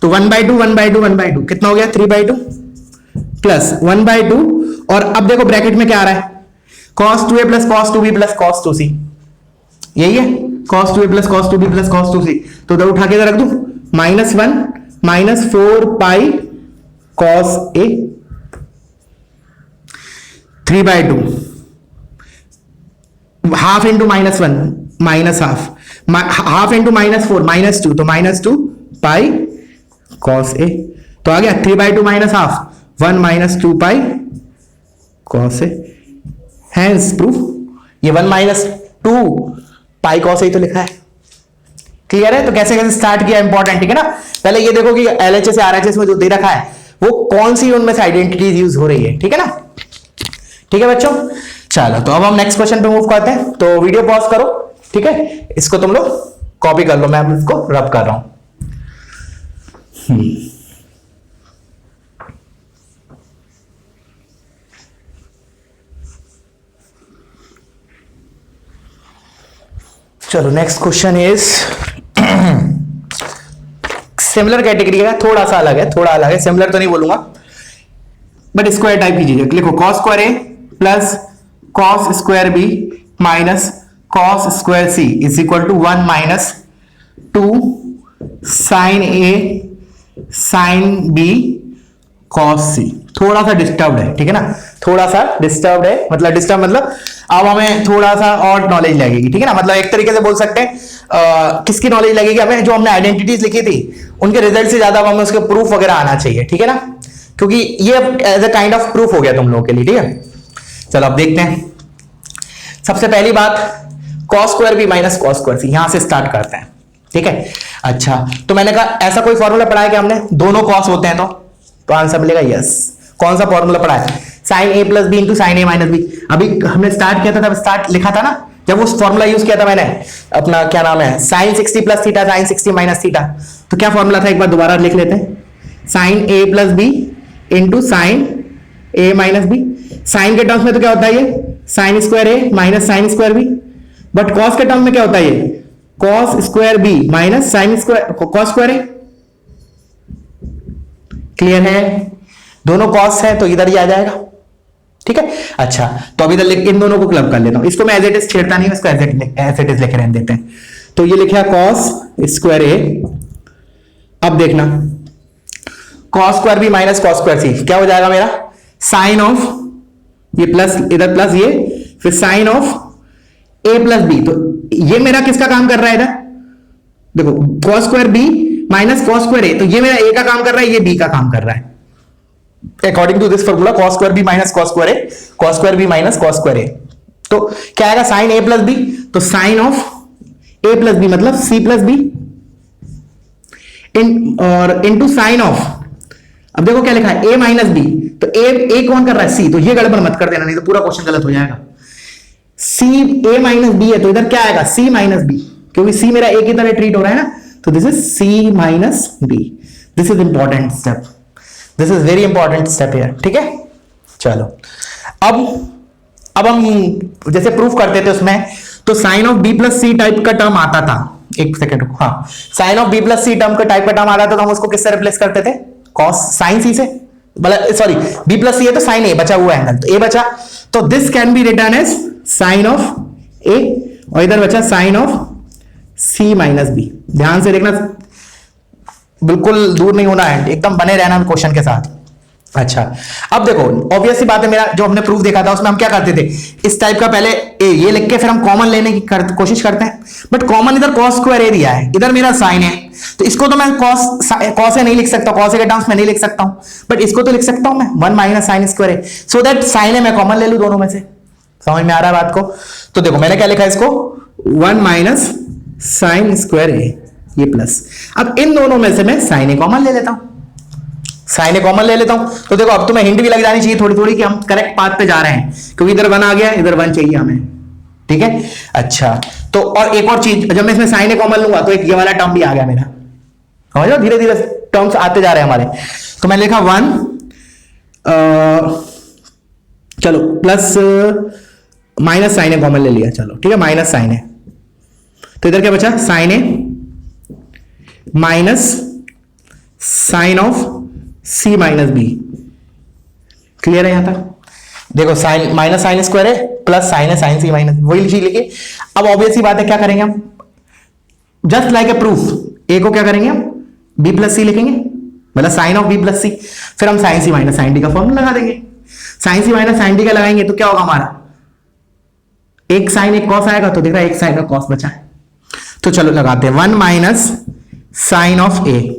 तो 1/2 1/2 1/2 कितना हो गया, 3/2 प्लस 1/2। और अब देखो ब्रैकेट में क्या आ रहा है, cos 2a + cos 2b + cos 2c, यही है cos 2a + cos 2b + cos 2c। तो उधर उठा के इधर रख दूं, -1 - 4 pi cos a, 3/2 half into -1 -half, half into -4 -2, तो -2 पाई cos a। तो आ गया 3/2 half 1 - 2 pi cos a। Hence proof, ये 1 - 2 पाई cos a तो लिखा है, क्लियर है। तो कैसे कैसे स्टार्ट किया, इंपॉर्टेंट, ठीक है ना। पहले ये देखो कि LHS या RHS में जो दे रखा है वो कौन सी उनमें से आइडेंटिटीज यूज हो रही है, ठीक है ना। ठीक है बच्चों, चलो तो अब हम नेक्स्ट क्वेश्चन पे मूव करते हैं। तो वीडियो पॉज करो, ठीक है, इसको तुम लोग कॉपी कर लो, मैं इसको रब कर रहा हूं। चलो next question is similar category का, थोड़ा सा अलग है, थोड़ा अलग है, सिमिलर तो नहीं बोलूंगा बट स्क्वायर टाइप की चीज। लिखो cos square A plus cos square B minus cos square C is equal to 1 minus 2 sine A sine B cos C. थोड़ा सा डिस्टर्ब है, ठीक है ना, थोड़ा सा डिस्टर्ब है, मतलब डिस्टर्ब मतलब अब हमें थोड़ा सा और नॉलेज लगेगी, ठीक है ना। मतलब एक तरीके से बोल सकते हैं किसकी नॉलेज लगेगी हमें, जो हमने आइडेंटिटीज लिखी थी उनके रिजल्ट से ज्यादा हमें उसके प्रूफ वगैरह आना चाहिए, ठीक है ना, क्योंकि ये as a kind of proof हो गया तुम लोगों के लिए, ठीक है। चलो अब देखते हैं। सबसे पहली बात cos square B minus cos square C, यहां से स्टार्ट करते हैं, ठीक है। अच्छा तो मैंने कहा ऐसा कोई फॉर्मूला पढ़ा है कि हमने दोनों कॉस होते हैं तो आंसर मिलेगा यस। कौन सा फॉर्मूला पढ़ा है, sine A plus B into sine A minus B. अभी हमने स्टार्ट किया था तब स्टार्ट लिखा था ना, जब उस फॉर्मूला यूज किया था मैंने अपना क्या नाम है sine 60 plus theta sine 60 minus theta. तो क्या फॉर्मूला था एक बार दोबारा लिख लेते हैं, sine A plus B into sine A minus B. Sine के टर्म्स में तो क्या होता है ये sine square A minus sine square B, but cos के टर्म में क्या होता है ये cos square B minus sine square cos square A. Clear है, दोनों कॉस है तो इधर ही आ जाएगा, ठीक है। अच्छा तो अब इधर इन दोनों को क्लब कर लेता हूं, इसको मैं एज इट इज छेड़ता नहीं, इसको एज इट इज लिखे रहने देते हैं। तो ये लिखा कॉस स्क्वायर ए। अब देखना cos square B minus cos square C क्या हो जाएगा मेरा, साइन ऑफ ये प्लस इधर प्लस ये फिर sine of A plus B. तो ये मेरा किसका काम कर रहा है इधर, देखो cos square B minus cos square A, तो ये मेरा ए का काम कर रहा है, ये बी का काम कर रहा है according to this formula cos square B minus cos square A, cos square B minus cos square A. तो क्या आएगा साइन ए प्लस बी, तो sine of A plus B मतलब सी प्लस बी और इनटू साइन ऑफ, अब देखो क्या लिखा है ए माइनस बी, तो ए कौन कर रहा है सी, तो ये गड़बड़ मत कर देना नहीं तो पूरा क्वेश्चन गलत हो जाएगा। सी ए माइनस बी है तो इधर क्या आएगा सी माइनस बी, क्योंकि सी मेरा ए की तरह ट्रीट हो रहा है ना, तो this is C minus B. This is important step, this is very important step here, ठीक है। चलो अब हम जैसे प्रूफ करते थे उसमें, तो sine of B plus C type का टर्म आता था, एक सेकेंड, हाँ sine of B plus C term का टाइप का टर्म आता था, तो हम उसको किससे रिप्लेस करते थे कॉस साइन सी से, मतलब सॉरी बी प्लस सी है तो साइन ए बचा हुआ एंगल, तो ए बचा, तो this can be written as sine of A और इधर बचा sine of C minus B. ध्यान से देखना, बिल्कुल दूर नहीं होना है, एकदम बने रहना क्वेश्चन के साथ। अच्छा अब देखो ऑब्वियस सी बात है, मेरा जो हमने प्रूफ देखा था उसमें हम क्या करते थे, इस टाइप का पहले ए ये लिख के फिर हम कॉमन लेने की कोशिश करते हैं, बट कॉमन इधर कॉस स्क्वायर ए दिया है, इधर मेरा साइन है, तो इसको तो मैं कॉस ए नहीं लिख सकता, कॉस ए के टर्म्स में नहीं लिख सकता हूं, बट इसको तो लिख सकता हूं मैं 1 minus sine square A, so that sine A मैं कॉमन ले लूं दोनों में से। समझ में आ रहा है बात को, तो देखो मैंने क्या लिखा है इसको 1 माइनस साइन स्क्वायर ए ये प्लस, अब इन दोनों में से मैं साइन ए कॉमन ले लेता हूं, साइन ए कॉमन ले लेता हूं, तो देखो अब तुम्हें हिंट भी लग जानी चाहिए थोड़ी थोड़ी कि हम करेक्ट पाथ पे जा रहे हैं, क्योंकि इधर 1 आ गया इधर 1 चाहिए हमें, ठीक है। अच्छा तो और एक और चीज, जब मैं इसमें साइन ए कॉमन लूंगा तो एक ये वाला टर्म भी आ गया मेरा, समझ लो धीरे धीरे टर्म्स आते जा रहे हैं हमारे। तो मैंने लिखा 1 चलो प्लस माइनस साइन ए कॉमन ले लिया, चलो ठीक है माइनस साइन ए, तो इधर क्या बचा sine A minus sine of C minus B. Clear है यहां तक, देखो साइन माइनस साइन स्क्वायर है प्लस साइन है साइन सी माइनस, वही चीज लिखिए। अब ऑब्वियस सी बात है क्या करेंगे हम, जस्ट लाइक ए प्रूफ ए को क्या करेंगे हम बी प्लस सी लिखेंगे, मतलब साइन ऑफ बी प्लस सी, फिर हम sign C minus sine D का फॉर्मूला लगा देंगे। Sign C minus sine D का लगाएंगे तो क्या होगा हमारा, एक साइन एक कॉस आएगा, तो देख रहा है एक साइन का कॉस बचा है, तो चलो लगाते हैं 1 माइनस साइन ऑफ ए,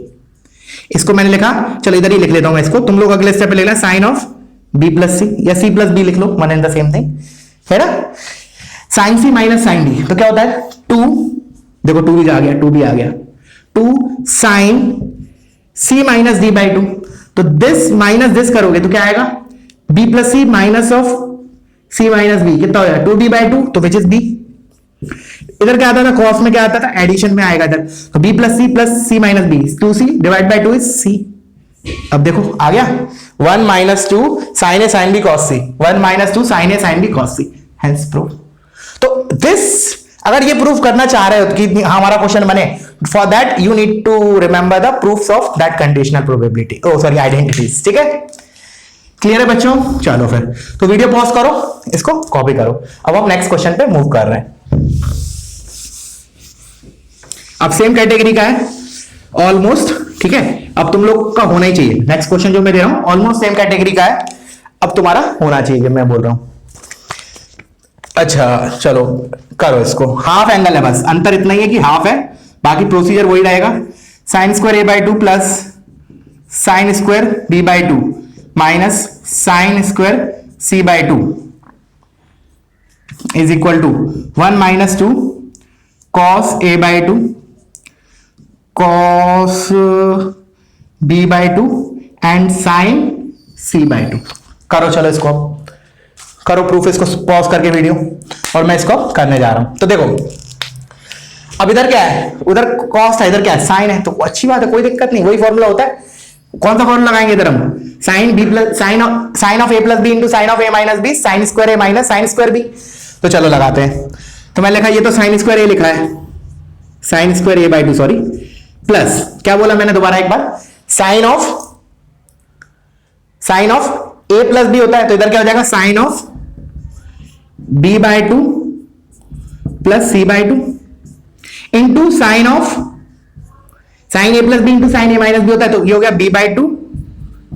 इसको मैंने लिखा, चलो इधर ही लिख लेता हूं मैं इसको, तुम लोग अगले स्टेप पे लिखना sine of B plus C या सी प्लस बी लिख लो, one and the same thing है ना। Sine C minus sine D तो क्या होता है 2, देखो 2 भी आ गया 2 भी आ गया, 2 sine C minus D by 2, तो दिस माइनस दिस करोगे तो क्या आएगा B plus C minus of C minus B, कितना हो जाएगा 2d बाई 2, तो विच इज बी, इधर क्या आता था, कॉस में क्या आता था, एडिशन में आएगा इधर, तो b plus C minus B, 2c divide by 2 is c। अब देखो आ गया 1 minus 2 sine A sine B cos C, 1 minus 2 sine A sine B cos C, hence proof. तो दिस अगर ये प्रूफ करना चाह रहे हो कि हमारा क्वेश्चन बने, for that you need to remember the proofs of that conditional probability, oh sorry identities, ठीक है। क्लियर है बच्चों, चलो फिर तो वीडियो पॉज करो, इसको कॉपी करो। अब हम नेक्स्ट क्वेश्चन पे मूव कर रहे हैं। अब सेम कैटेगरी का है ऑलमोस्ट, ठीक है, अब तुम लोग का होना ही चाहिए। नेक्स्ट क्वेश्चन जो मैं दे रहा हूं ऑलमोस्ट सेम कैटेगरी का है, अब तुम्हारा होना चाहिए, मैं बोल रहा हूं। अच्छा चलो करो इसको, हाफ एंगल है बस, अंतर इतना ही है कि हाफ है, बाकी प्रोसीजर वही रहेगा। Sine square A by 2 plus sine square B by 2 minus sine square C by 2 is equal to 1 minus 2 cos A by 2 cos B by 2 and sine C by 2। करो चलो इसको, करो प्रूफ, इसको pause करके video, और मैं इसको करने जा रहा हूं। तो देखो अब इधर क्या है, उधर कॉस है, इधर क्या है, साइन है, तो अच्छी बात है, कोई दिक्कत नहीं, वही फॉर्मूला होता है। कौन सा फॉर्मूला लगाएंगे इधर हम, sine B plus sine of A plus B into sine of A minus B sine square A minus sine square B. तो चलो लगाते हैं। तो मैं लिखा, ये तो साइन स्क्वायर ए लिखा है, sine square A by 2 sorry, plus क्या बोला मैंने दोबारा एक बार, sine of A plus B होता है, तो इधर क्या हो जाएगा, sine of B by 2 plus C by 2 into sine of sine A plus B into sine A minus B होता है, तो ये हो गया B by 2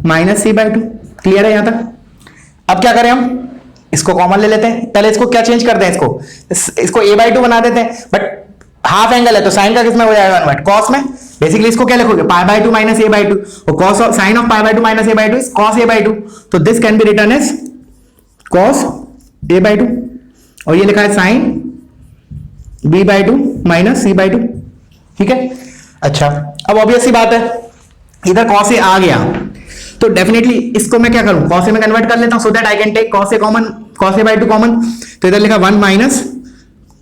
minus C by 2। Clear है यहां तक। अब क्या करें हम, इसको कॉमन ले लेते हैं, पहले इसको क्या चेंज करते हैं, इसको ए बाई 2 बना देते हैं, बट हाफ एंगल है तो साइन का किसमें हो जाएगा, कन्वर्ट कॉस में। बेसिकली इसको क्या लिखोगे, pi by 2 minus A by 2, और cos of sine of pi by 2 minus A by 2 is cos A by 2, तो this can be written as cos A by 2, और ये लिखा है sine B by 2 minus C by 2, ठीक है। अच्छा अब ऑब्वियस सी बात है, इधर कॉस ए आ गया, तो डेफिनेटली इसको मैं क्या करूं, कॉस ए में कन्वर्ट कर लेता हूं, so that I can take cos A common, cos A by 2 common, तो इधर लिखा 1 minus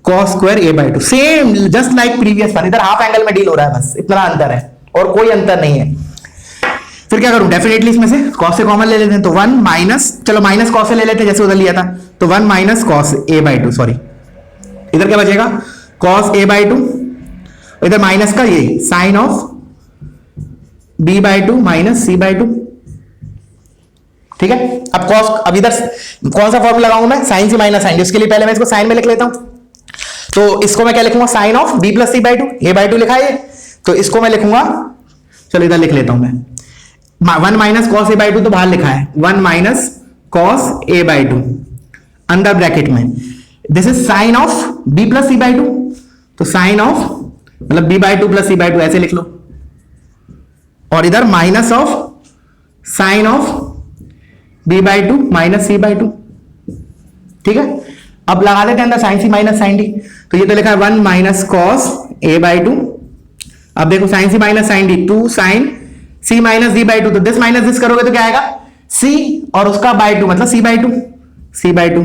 cos square A by 2, same just like previous one, इधर हाफ एंगल में डील हो रहा है, बस इतना अंतर है और कोई अंतर नहीं है। फिर क्या करूं, डेफिनेटली इसमें से कॉस ए कॉमन ले लेते हैं, तो 1 माइनस, चलो माइनस कॉस ए ले लेते हैं जैसे उधर लिया था, तो 1 minus cos A by 2 sorry, इधर क्या बचेगा, कॉस ए बाई 2, इधर माइनस का ये sine of B by 2 minus C by 2, ठीक है। अब कॉस, अब इधर कौन सा फॉर्मूला लगाऊं मैं, साइन सी माइनस साइन, जिसके लिए पहले मैं इसको साइन में लिख लेता हूं, तो इसको मैं क्या लिखूंगा, sine of B plus C by 2, A by 2 लिखा है, तो इसको मैं लिखूंगा, चलो इधर लिख लेता हूं मैं, 1 माइनस कॉस ए बाई 2 तो बाहर लिखा है, 1 minus cos A by 2 under bracket में, this is sine of B plus C by 2, तो साइन ऑफ मतलब B by 2 plus C by 2 ऐसे लिख लो, और इधर minus of sine of B by 2 minus C by 2, ठीक है। अब लगा देते हैं अंदर sine C minus sine D, तो ये तो लिखा है 1 माइनस कॉस ए बाई 2, अब देखो sine C minus sine D, 2 sine C minus D by 2, तो दिस माइनस दिस करोगे तो क्या आएगा, सी और उसका बाई 2 मतलब सी बाई 2, सी बाई 2,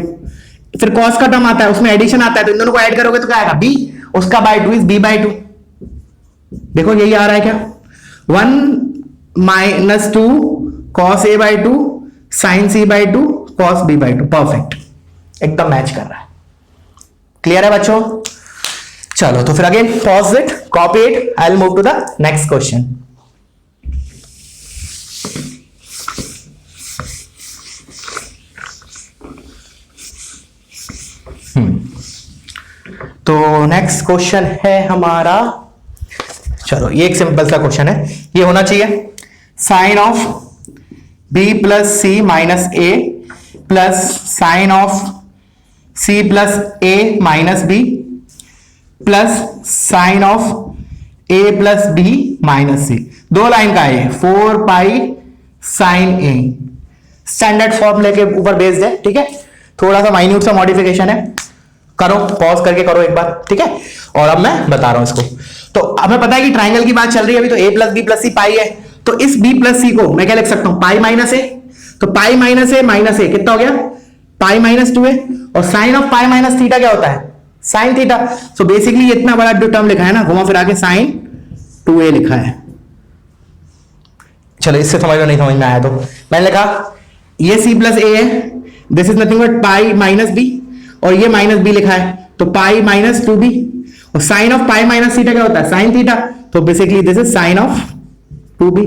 फिर कॉस का टर्म आता है उसमें एडिशन आता है, तो इन दोनों को ऐड करोगे तो क्या आएगा, बी, उसका बाई 2 इज बी बाई 2, देखो यही आ रहा है क्या, 1 minus 2 cos A by 2 sine C by 2 cos B by 2, perfect, एकदम मैच कर रहा है। क्लियर है बच्चों, चलो तो फिर again pause it, copy it, I will move to the next question. तो नेक्स्ट क्वेश्चन है हमारा, चलो ये एक सिंपल सा क्वेश्चन है, ये होना चाहिए sine of B plus C minus A plus sine of C plus A minus B plus sine of A plus B minus C, 2 line का है, 4 पाई साइन ए, स्टैंडर्ड फॉर्मूले के ऊपर बेस्ड है, ठीक है, थोड़ा सा माइन्यूट सा मॉडिफिकेशन है, करो पॉज करके करो एक बार, ठीक है। और अब मैं बता रहा हूं इसको, तो हमें पता है कि ट्राइंगल की बात चल रही है अभी, तो a प्लस बी प्लस सी पाई है, तो इस b प्लस सी को मैं क्या लिख सकता हूं, पाई माइनस ए, तो पाई माइनस ए कितना हो गया, पाई माइनस 2 है, और sine of pi minus theta क्या होता है, साइन थीटा। सो बेसिकली इतना बड़ा जो टर्म लिखा है ना, घुमा फिरा के साइन 2a लिखा है। चलो इससे समझ में नहीं समझ में आया तो मैंने लिखा ये c प्लस ए है, this is nothing but pi minus B, और ये माइनस बी लिखा है तो पाई माइनस 2b, और sine of pi minus theta क्या होता है, साइन थीटा। तो basically this is sine of 2b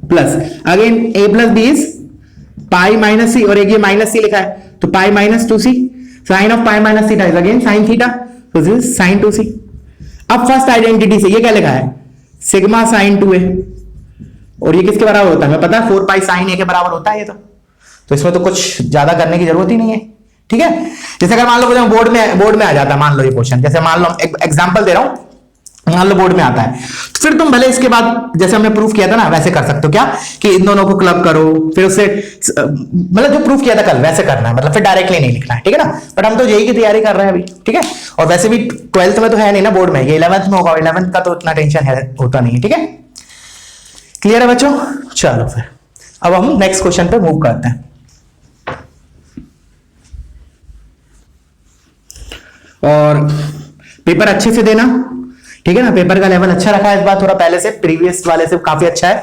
plus again a plus B is pi minus C, और एक ये माइनस सी लिखा है तो pi minus 2c, sine of pi minus theta is again sine theta, तो this is sine 2c। अब first identity से ये क्या लिखा है, सिग्मा साइन 2a, और ये किसके बराबर होता है हमें पता है, 4 पाई साइन a के बराबर होता है ये तो इसमें तो कुछ ज्यादा करने की जरूरत ही नहीं है। ठीक है, जैसे अगर मान लो बोर्ड में आ जाता है, मान लो ये क्वेश्चन, जैसे मान लो एग्जांपल दे रहा हूं, मान लो बोर्ड में आता है, तो फिर तुम भले इसके बाद जैसे हमने प्रूफ किया था ना वैसे कर सकते हो, क्या कि इन दोनों को क्लब करो, फिर उससे मतलब जो प्रूफ किया था कल वैसे करना है, मतलब फिर डायरेक्टली नहीं लिखना है। ठीक है ना, बट हम तो जेईई की तैयारी कर रहे हैं अभी। ठीक है, और वैसे भी 12th में तो है नहीं ना बोर्ड में, ये 11th में होगा, 11th का तो इतना टेंशन होता नहीं है। ठीक है, क्लियर है बच्चों। चलो फिर अब हम नेक्स्ट क्वेश्चन पे मूव करते हैं। और पेपर अच्छे से देना, ठीक है ना, पेपर का लेवल अच्छा रखा है इस बार थोड़ा पहले से, प्रीवियस वाले से काफी अच्छा है,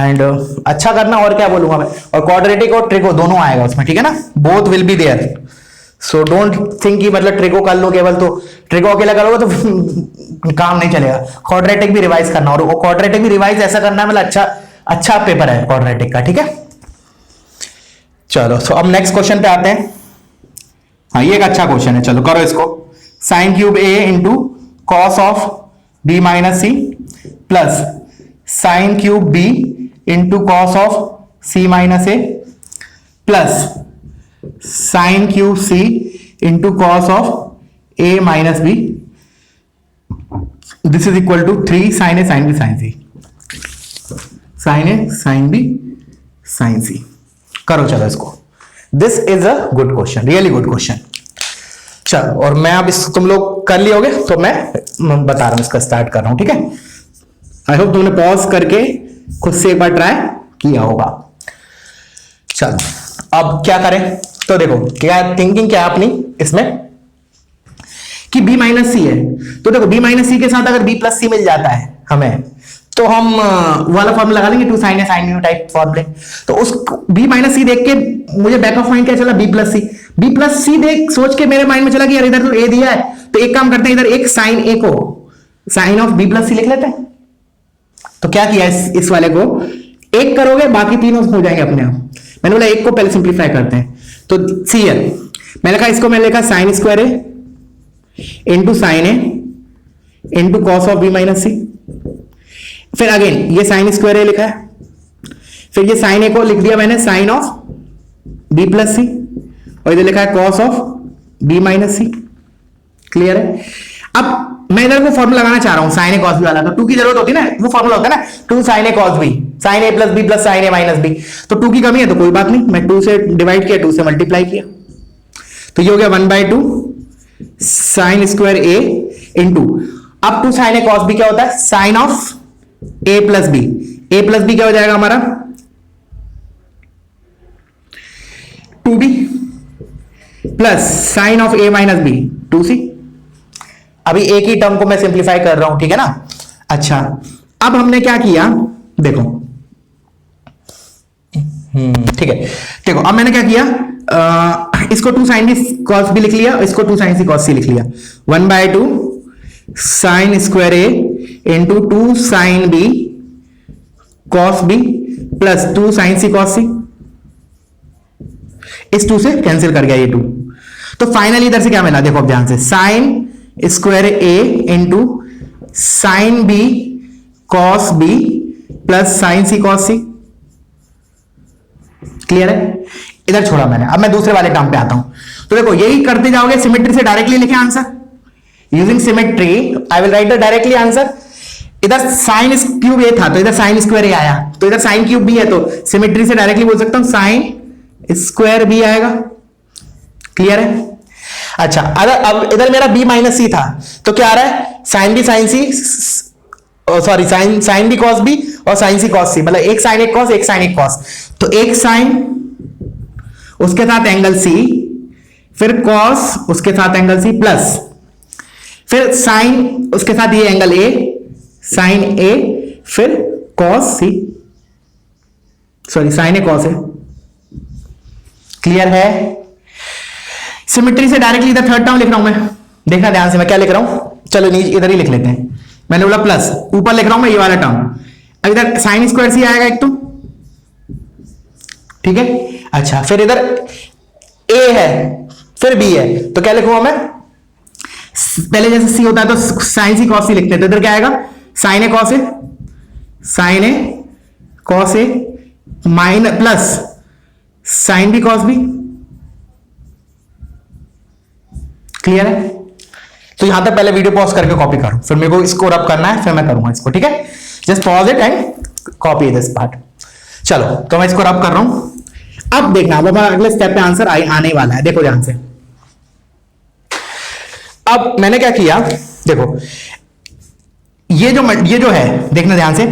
एंड अच्छा करना। और क्या बोलूंगा मैं, और क्वाड्रेटिक और ट्रिको दोनों आएगा उसमें, ठीक है ना, both will be there. So don't think कि मतलब ट्रिको कर लो केवल, तो ट्रिको अकेला करोगे तो काम नहीं चलेगा, क्वाड्रेटिक भी रिवाइज करना, और क्वाड्रेटिक भी रिवाइज ऐसा करना है मतलब अच्छा पेपर है क्वाड्रेटिक का। ठीक है, चलो सो अब नेक्स्ट क्वेश्चन पे आते हैं। हाँ ये एक अच्छा क्वेश्चन है, चलो करो इसको। Sine cube A into cos of B minus C plus sine cube B into cos of C minus A plus sine cube C into cos of A minus B, this is equal to 3 sine A sine B sine C, sine A sine B sine C. करो चलो इसको, this is a good question, really good question. चलो, और मैं अब तुम लोग कर लियोगे तो मैं बता रहा हूं, इसका स्टार्ट कर रहा हूं। ठीक है, आई होप तुमने पॉज करके खुद से एक बार ट्राई किया होगा। चलो अब क्या करें, तो देखो क्या थिंकिंग क्या है अपनी इसमें कि b माइनस सी है, तो देखो b माइनस सी के साथ अगर b प्लस सी मिल जाता है हमें, तो हम वाला फॉर्मूला लगा लेंगे 2 sin a sin b type फॉर्मूले। तो उस b माइनस सी देख के मुझे बैक ऑफ माइंड क्या चला, b प्लस सी देख सोच के मेरे माइंड में चला कि यार इधर तो a दिया है, तो एक काम करते हैं, इधर एक साइन a को साइन ऑफ b प्लस सी लिख लेते हैं। तो क्या किया इस वाले को एक करोगे, बाकी तीनों हो जाएंगे अपने आप। मैंने बोला एक को पहले सिंप्लीफाई करते हैं, तो सी है, मैंने कहा इसको मैंने लिखा sine square A into sine A into cos of B minus C, फिर अगेन ये साइन स्क्वायर ए लिखा है, फिर ये साइन ए को लिख दिया मैंने sine of B plus C, और इधर लिखा है cos of B minus C. Clear है। अब मैं इधर वो फॉर्मूला लगाना चाह रहा हूं साइन ए कॉस बी वाला, तो 2 की जरूरत होती है ना, वो फॉर्मूला होता है ना 2 sine A cos B, sine A plus B plus sign A minus B, तो 2 की कमी है तो कोई बात नहीं, मैं 2 से डिवाइड किया, 2 से मल्टीप्लाई किया, तो ये हो गया 1/2 साइन स्क्वायर ए इंटू, अब 2 साइन ए कॉस बी क्या होता है, sine of A plus B, A plus B क्या हो जाएगा हमारा 2b plus sine of A minus B 2c। अभी एक ही टर्म को मैं सिंप्लीफाई कर रहा हूं, ठीक है ना। अच्छा अब हमने क्या किया देखो, ठीक है, देखो अब मैंने क्या किया, इसको 2 साइन बी कॉस बी लिख लिया, इसको 2 साइन सी कॉस सी लिख लिया, 1/2 sine square A into 2 sine B cos B plus 2 sine C cos C, इस 2 से कैंसिल कर गया ये 2, तो फाइनली इधर से क्या मिला देखो अब ध्यान से, sine square A into sine B cos B plus sine C cos C. Clear है, इधर छोड़ा मैंने, अब मैं दूसरे वाले टर्म पे आता हूं, तो देखो यही करते जाओगे, सिमेट्री से डायरेक्टली लिखे answer, using symmetry I will write the directly answer. इधर साइन क्यूब ए था तो इधर साइन स्क्वायर ए आया, तो इधर साइन क्यूब बी है, तो सिमेट्री से डायरेक्टली बोल सकता हूं साइन स्क्वायर बी आएगा। क्लियर है। अच्छा अगर अब इधर मेरा b माइनस सी था, तो क्या आ रहा है sine B sine C, sorry sine B cos B और साइन सी कॉस सी, मतलब एक साइन एक कॉस, एक साइन एक कॉस, तो एक साइन उसके साथ एंगल सी, फिर कॉस उसके साथ एंगल सी प्लस फिर साइन उसके साथ ये एंगल ए, साइन ए, फिर cos C, sorry sign A cos A. Clear है? सिमेट्री से डायरेक्टली इधर थर्ड टर्म लिख रहा हूं मैं, देखना ध्यान से मैं क्या लिख रहा हूं। चलो नीचे इधर ही लिख लेते हैं, मैंने बोला प्लस, ऊपर लिख रहा हूं मैं ये वाला टर्म। अब इधर साइन स्क्वायर सी आएगा एक तो, ठीक है। अच्छा फिर इधर ए है, फिर बी है, तो क्या लिखूंगा मैं, पहले जैसे सी होता है तो साइन सी कॉस सी लिखते हैं, तो इधर क्या आएगा, sine A cos A, sine A cos A minus plus sine B cos B. Clear है? तो यहां तक पहले वीडियो पॉज करके कॉपी करो, फिर मेरे को इसको रब करना है, फिर मैं करूंगा इसको, ठीक है। Just pause it and copy this part. चलो तो मैं इसको रब कर रहा हूं। अब देखना, अब हमारा अगले स्टेप पे आंसर आने वाला है, देखो ध्यान से। अब मैंने क्या किया, देखो ये जो है, देखना ध्यान से,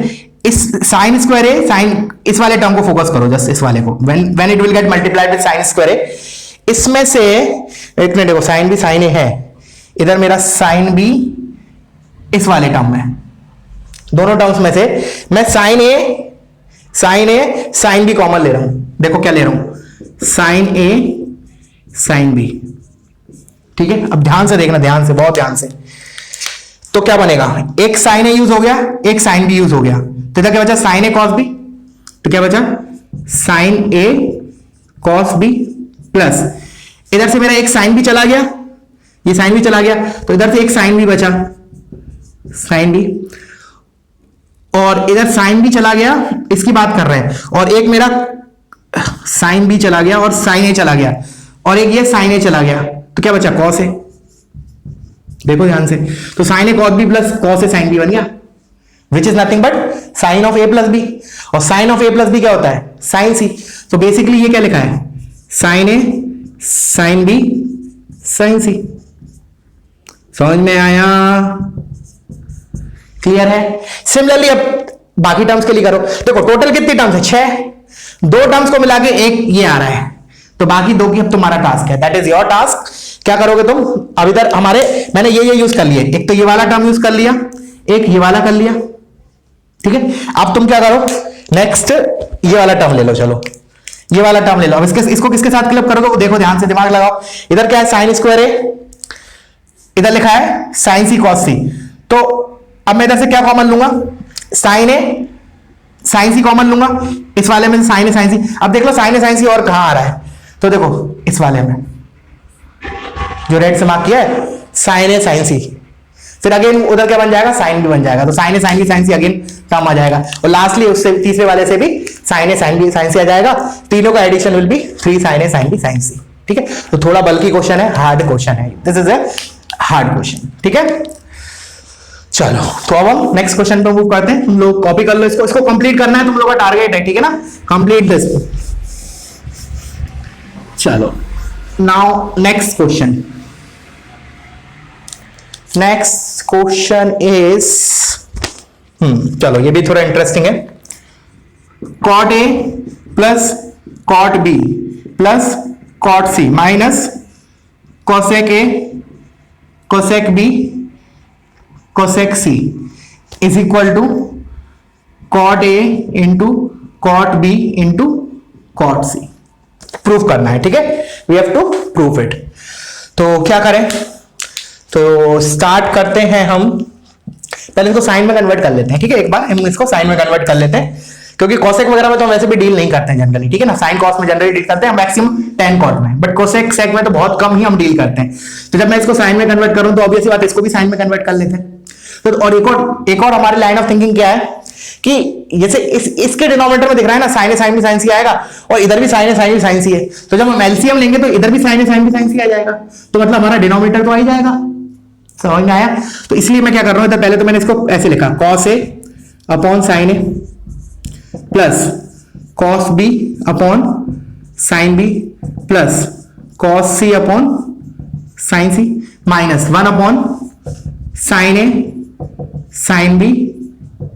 इस साइन स्क्वायर ए, साइन इस वाले टर्म को फोकस करो, जस्ट इस वाले को, when it will get multiplied with sine square A, इसमें से एक मिनट, देखो साइन बी साइन ए है, इधर मेरा साइन बी इस वाले टर्म में, दोनों टर्म्स में से मैं sign A sine B common ले रहा हूं। देखो क्या ले रहा हूं, साइन ए साइन बी, ठीक है। अब ध्यान से देखना, ध्यान से, बहुत ध्यान से। तो क्या बनेगा, एक साइन ए यूज हो गया, एक साइन बी यूज हो गया, तो इधर क्या बचा, साइन ए कॉस बी, तो क्या बचा, sine A cos B plus इधर से मेरा एक साइन भी चला गया, ये साइन भी चला गया, तो इधर से एक साइन भी बचा, साइन बी, और इधर साइन भी चला गया, इसकी बात कर रहे हैं, और एक मेरा साइन बी चला गया और साइन ए चला गया, और एक ये साइन ए चला गया, तो क्या बचा, कॉस ए। देखो ध्यान से, तो sine A cos B plus cos A sine B बन गया, which is nothing but sine of A plus B, और sine of A plus B क्या होता है, साइन सी। तो बेसिकली ये क्या लिखा है, sine A sine B sine सी। समझ में आया? क्लियर है? सिमिलरली अब बाकी टर्म्स के लिए करो। देखो टोटल कितनी टर्म्स है, 6, 2 टर्म्स को मिला के एक ये आ रहा है, तो बाकी 2 की अब तुम्हारा टास्क है, दैट इज योर टास्क। क्या करोगे तुम, अब इधर हमारे मैंने ये यूज कर लिए, एक तो ये वाला टर्म यूज कर लिया, एक ये वाला कर लिया, ठीक है। अब तुम क्या करो, नेक्स्ट ये वाला टर्म ले लो, चलो ये वाला टर्म ले लो। अब इसको किसके साथ क्लब करोगे, वो देखो ध्यान से, दिमाग लगाओ। इधर क्या है, साइन स्क्वायर ए, इधर लिखा है साइन सी कॉस सी, तो अब मैं इधर से क्या कॉमन लूंगा, sign A sine C common लूंगा, इस वाले में साइन ए साइन सी। अब देख लो साइन ए साइन सी और कहां आ रहा है, तो देखो इस वाले में जो रेड से मार्क किया है, साइन ए साइन सी, फिर अगेन उधर क्या बन जाएगा, साइन भी बन जाएगा, तो sine A sine B sine C again term आ जाएगा, और लास्टली उससे तीसरे वाले से भी sine A sine B sine C आ जाएगा। तीनों का addition will be 3 sine A sine B sine C, ठीक है। तो थोड़ा बल्कि क्वेश्चन है, हार्ड क्वेश्चन है, this is a hard question, ठीक है। चलो तो अब हम नेक्स्ट क्वेश्चन पे मूव करते हैं। तुम लोग कॉपी कर लो इसको कंप्लीट करना है, तुम लोग का टारगेट है, ठीक है ना, कंप्लीट दिस। चलो now next question, next question is, चलो ये भी थोड़ा इंटरेस्टिंग है। Cot A plus cot B plus cot C minus cosec A cosec B cosec C is equal to cot A into cot B into cot C. Proof करना है, ठीक है, we have to proof it. तो क्या करें, तो start करते हैं हम, पहले इसको साइन में कन्वर्ट कर लेते हैं, ठीक है। एक बार हम इसको साइन में कन्वर्ट कर लेते हैं, क्योंकि कोसेक वगैरह में तो हम वैसे भी डील नहीं करते हैं जनरली, ठीक है ना। साइन कॉस में जनरली डील करते हैं मैक्सिमम tan कॉट में, बट कोसेक सेक में तो बहुत कम ही हम डील करते हैं। तो जब मैं इसको साइन में कन्वर्ट करूं तो ऑब्वियसली बात इसको भी साइन में कन्वर्ट कर लेते हैं। तो और एक और हमारी लाइन ऑफ थिंकिंग क्या है कि जैसे इसके डिनोमिनेटर में दिख रहा है ना, sign A sine B sine सी आएगा, और इधर भी sine A sine B sine सी है, तो जब हम एलसीएम लेंगे तो इधर भी sine A sine B sine C आ जाएगा, तो मतलब हमारा डिनोमिनेटर तो आ ही जाएगा। समझ में आया? तो इसलिए मैं क्या कर रहा हूं, इधर पहले तो मैंने इसको ऐसे लिखा, cos A upon sine A plus cos B upon sine B plus cos C upon sine C minus 1 upon sine A sine B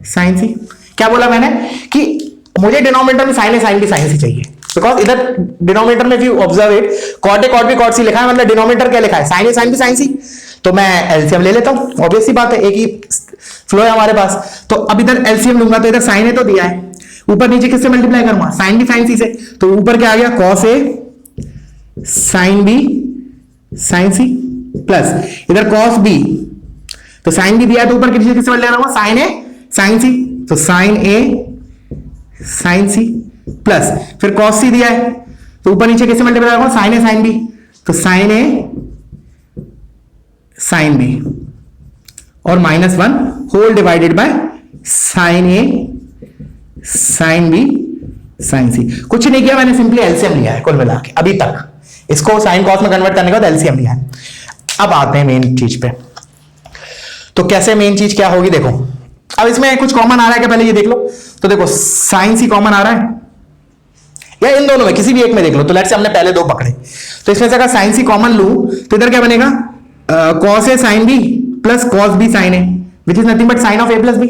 sine C. क्या बोला मैंने कि मुझे डिनोमिनेटर में sine A sine B sine C चाहिए, because इधर denominator में if you observe it, cot A cot B cot C लिखा है, मतलब डिनोमिनेटर क्या लिखा है, sine A sine B sine C. तो मैं एलसीएम ले लेता हूं, ऑब्वियस सी बात है, एक ही फ्लो है हमारे पास। तो अब इधर एलसीएम लूंगा तो इधर साइन ए तो दिया है, ऊपर नीचे किससे मल्टीप्लाई करूंगा, साइन बी साइन सी से, तो ऊपर क्या आ गया cos A sine B sine C plus इधर कॉस बी, तो साइन बी दिया है तो ऊपर किससे मल्टीप्लाई करूंगा, साइन ए साइन सी, तो sine A sine C plus फिर कॉस सी दिया है तो ऊपर नीचे किससे मल्टीप्लाई करूंगा, साइन ए साइन बी, तो साइन ए साइन बी और -1 whole divided by sine A sine B sine C. कुछ नहीं किया मैंने, सिंपली एलसीएम लिया है कुल मिला के अभी तक, इसको साइन कॉस में कन्वर्ट करने का एलसीएम लिया है। अब आते हैं मेन चीज पे, तो कैसे मेन चीज क्या होगी देखो। अब इसमें कुछ कॉमन आ रहा है क्या, पहले ये देख लो। तो देखो साइन सी कॉमन आ रहा है, या इन दोनों में किसी भी एक में देख लो। तो लेट्स से हमने पहले दो पकड़े, तो इसमें से अगर साइन सी कॉमन लूं तो इधर क्या बनेगा, cos A sine B plus cos B sine A, which is nothing but sine of A plus B.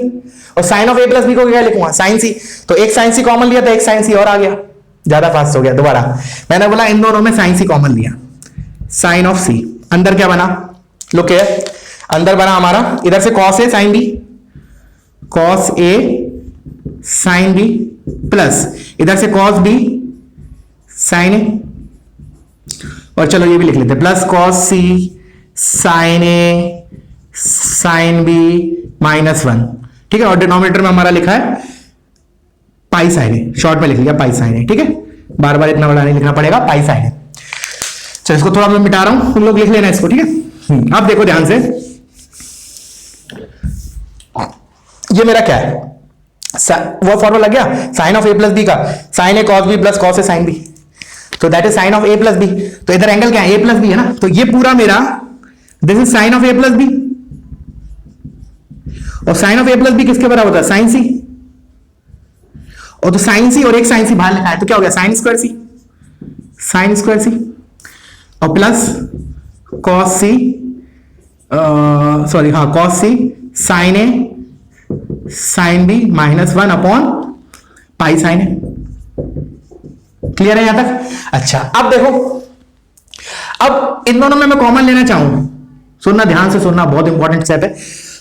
और sine of A plus B को क्या लिखूंगा, साइन सी। तो एक साइन सी कॉमन लिया तो एक साइन सी और आ गया, ज्यादा फास्ट हो गया। दोबारा मैंने बोला इन दोनों में साइन सी कॉमन लिया, साइन ऑफ सी। अंदर क्या बना, लुक हियर, अंदर बना हमारा इधर से cos A sine B, cos A sine B plus इधर से कॉस बी साइन ए, और चलो ये भी लिख लेते plus cos C sine A sine B -1, ठीक है। और डिनोमिनेटर में हमारा लिखा है पाई साइन ए, शॉर्ट में लिख लिया पाई साइन ए, ठीक है। बार बार इतना बड़ा नहीं लिखना पड़ेगा, पाई साइन ए। चलो इसको थोड़ा मैं मिटा रहा हूं, तुम लोग लिख लेना इसको, ठीक है। अब देखो ध्यान से, ये मेरा क्या है, वो फॉर्मूला लग गया sine of A plus B का, sine A cos B plus cos A sine B, तो that is sine of A plus B. तो इधर एंगल क्या है, ए प्लस बी है ना, तो ये पूरा मेरा this is sine of A plus B, और sine of A plus B किसके बराबर होता है, साइन सी। और तो साइन सी और एक साइन सी बाहर लिखा है तो क्या हो गया, sine square C, sine square C और प्लस कॉस सी, सॉरी हाँ cos C sine A sine B -1 upon pi sine A. Clear है यहां तक। अच्छा अब देखो, अब इन दोनों में मैं कॉमन लेना चाहूं, सुनना ध्यान से सुनना, बहुत इंपॉर्टेंट स्टेप है।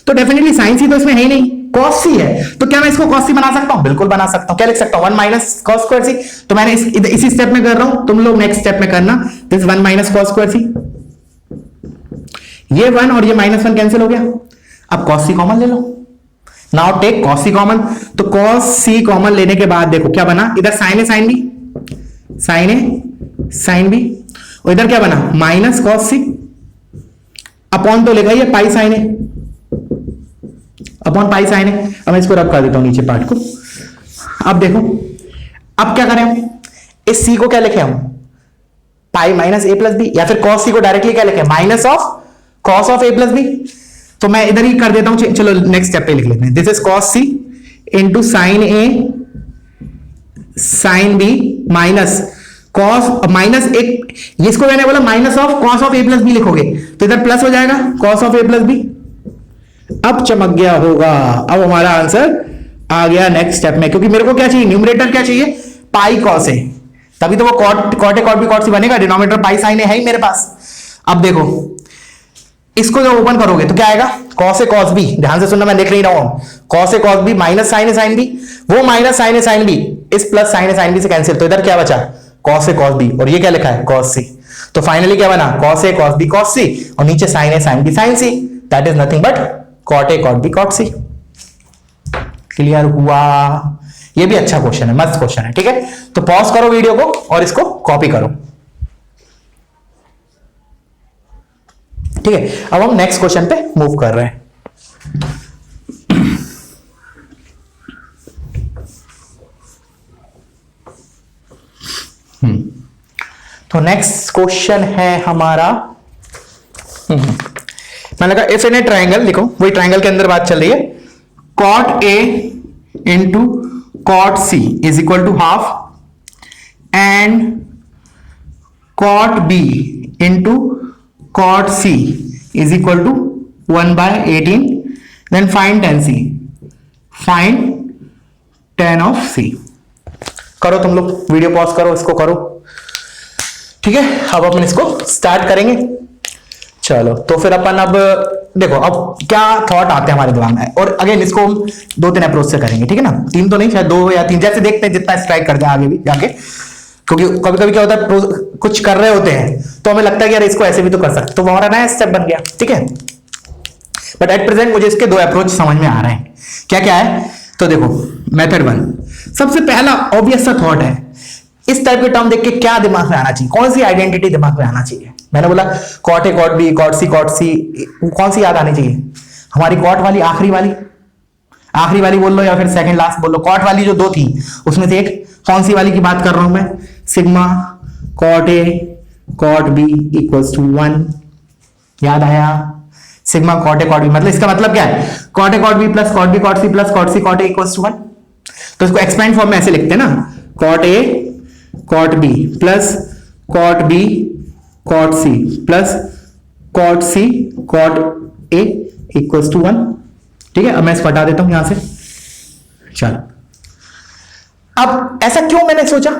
तो डेफिनेटली साइन सी तो इसमें है ही नहीं, कॉस सी है, तो क्या मैं इसको कॉस सी बना सकता हूं, बिल्कुल बना सकता हूं। क्या लिख सकता हूं, 1 माइनस कॉस स्क्वायर सी। तो मैंने इसी स्टेप में कर रहा हूं, तुम लोग नेक्स्ट स्टेप में करना, दिस 1 माइनस कॉस स्क्वायर सी, ये 1 और ये -1 कैंसिल हो गया। अब कॉस सी कॉमन ले लो, नाउ टेक कॉस सी कॉमन। तो कॉस सी कॉमन लेने के बाद देखो क्या बना, इधर sign A sine B, sine A sine B, और इधर क्या बना माइनस कॉस सी अपॉन, तो लिखा है पाई साइन ए अपॉन पाई साइन ए। अब मैं इसको रब कर देता हूं नीचे पार्ट को। अब देखो अब क्या करें हम, इस सी को क्या लिखे हम, pi minus A plus B, या फिर कॉस सी को डायरेक्टली क्या लिखे, minus of cos of A plus B. तो मैं इधर ही कर देता हूं, चलो नेक्स्ट स्टेप पे लिख लेते हैं, this is cos C into sine A sine B minus cos minus एक, इसको मैंने बोला minus of cos of A plus B लिखोगे तो इधर प्लस हो जाएगा cos of A plus B. अब चमक गया होगा, अब हमारा आंसर आ गया नेक्स्ट स्टेप में, क्योंकि मेरे को क्या चाहिए, न्यूमरेटर क्या चाहिए, पाई कॉस ए, तभी तो वो cot A cot B cot C बनेगा। डिनोमिनेटर पाई साइन ए है ही मेरे पास। अब देखो इसको जब ओपन करोगे तो क्या आएगा, कॉस ए कॉस बी, ध्यान से सुनना मैं लिख नहीं रहा हूं, cos A cos B minus sign A sine B, वो minus sign A sine B इस plus sign A sine B से कैंसिल, तो इधर क्या बचा कॉस ए कॉस बी, और ये क्या लिखा है कॉस सी। तो फाइनली क्या बना, cos a cos b cos c, और नीचे sin a sin b sin c, that is nothing but cot a cot b cot c। Clear हुआ, ये भी अच्छा क्वेश्चन है, मस्त क्वेश्चन है, ठीक है। तो पॉज करो वीडियो को और इसको कॉपी करो, ठीक है। अब हम नेक्स्ट क्वेश्चन पे मूव कर रहे हैं। तो नेक्स्ट क्वेश्चन है हमारा, मैंने कहा इफ इन ए ट्राइंगल, लिखो वही ट्राइंगल के अंदर बात चल रही है, cot A into cot C is equal to half and cot B into cot C is equal to 1/18, then find tan C, find tan of C। करो तुम लोग, वीडियो पॉज करो, इसको करो, ठीक है। अब अपन इसको स्टार्ट करेंगे। चलो तो फिर अपन अब देखो अब क्या थॉट आते हैं हमारे दिमाग में, और अगेन इसको हम 2-3 अप्रोच से करेंगे, ठीक है ना, 3 तो नहीं, शायद 2 या 3, जैसे देखते हैं जितना स्ट्राइक करते हैं आगे भी जाके, क्योंकि कभी कभी क्या होता है कुछ कर रहे होते हैं तो हमें लगता है कि यार इसको ऐसे भी तो कर सकते, तो वो हमारा नया स्टेप बन गया, ठीक है। बट एट प्रेजेंट मुझे इसके 2 अप्रोच समझ में आ रहे हैं। क्या क्या है, तो देखो मेथड 1, सबसे पहला ऑब्वियस सा थॉट है, इस टाइप के टर्म देख के क्या दिमाग में आना चाहिए, कौन सी आइडेंटिटी दिमाग में आना चाहिए। मैंने बोला cot A cot B cot C, कौन सी याद आनी चाहिए, हमारी कॉट वाली आखिरी वाली बोल लो या फिर सेकंड लास्ट बोल लो, कॉट वाली जो 2 थी उसमें से एक, कौन सी वाली की बात कर रहा हूं मैं, sigma cot A cot B equals to 1, याद आया, sigma cot A cot B, मतलब इसका मतलब क्या है, cot A cot B plus cot B cot C plus cot C cot A equals to 1। तो इसको एक्सपेंड फॉर्म में ऐसे लिखते हैं ना, cot A cot B plus cot B cot C plus cot C cot A equals to 1, ठीक है। अब मैं इसको हटा देता हूं यहां से, चलो। अब ऐसा क्यों मैंने सोचा,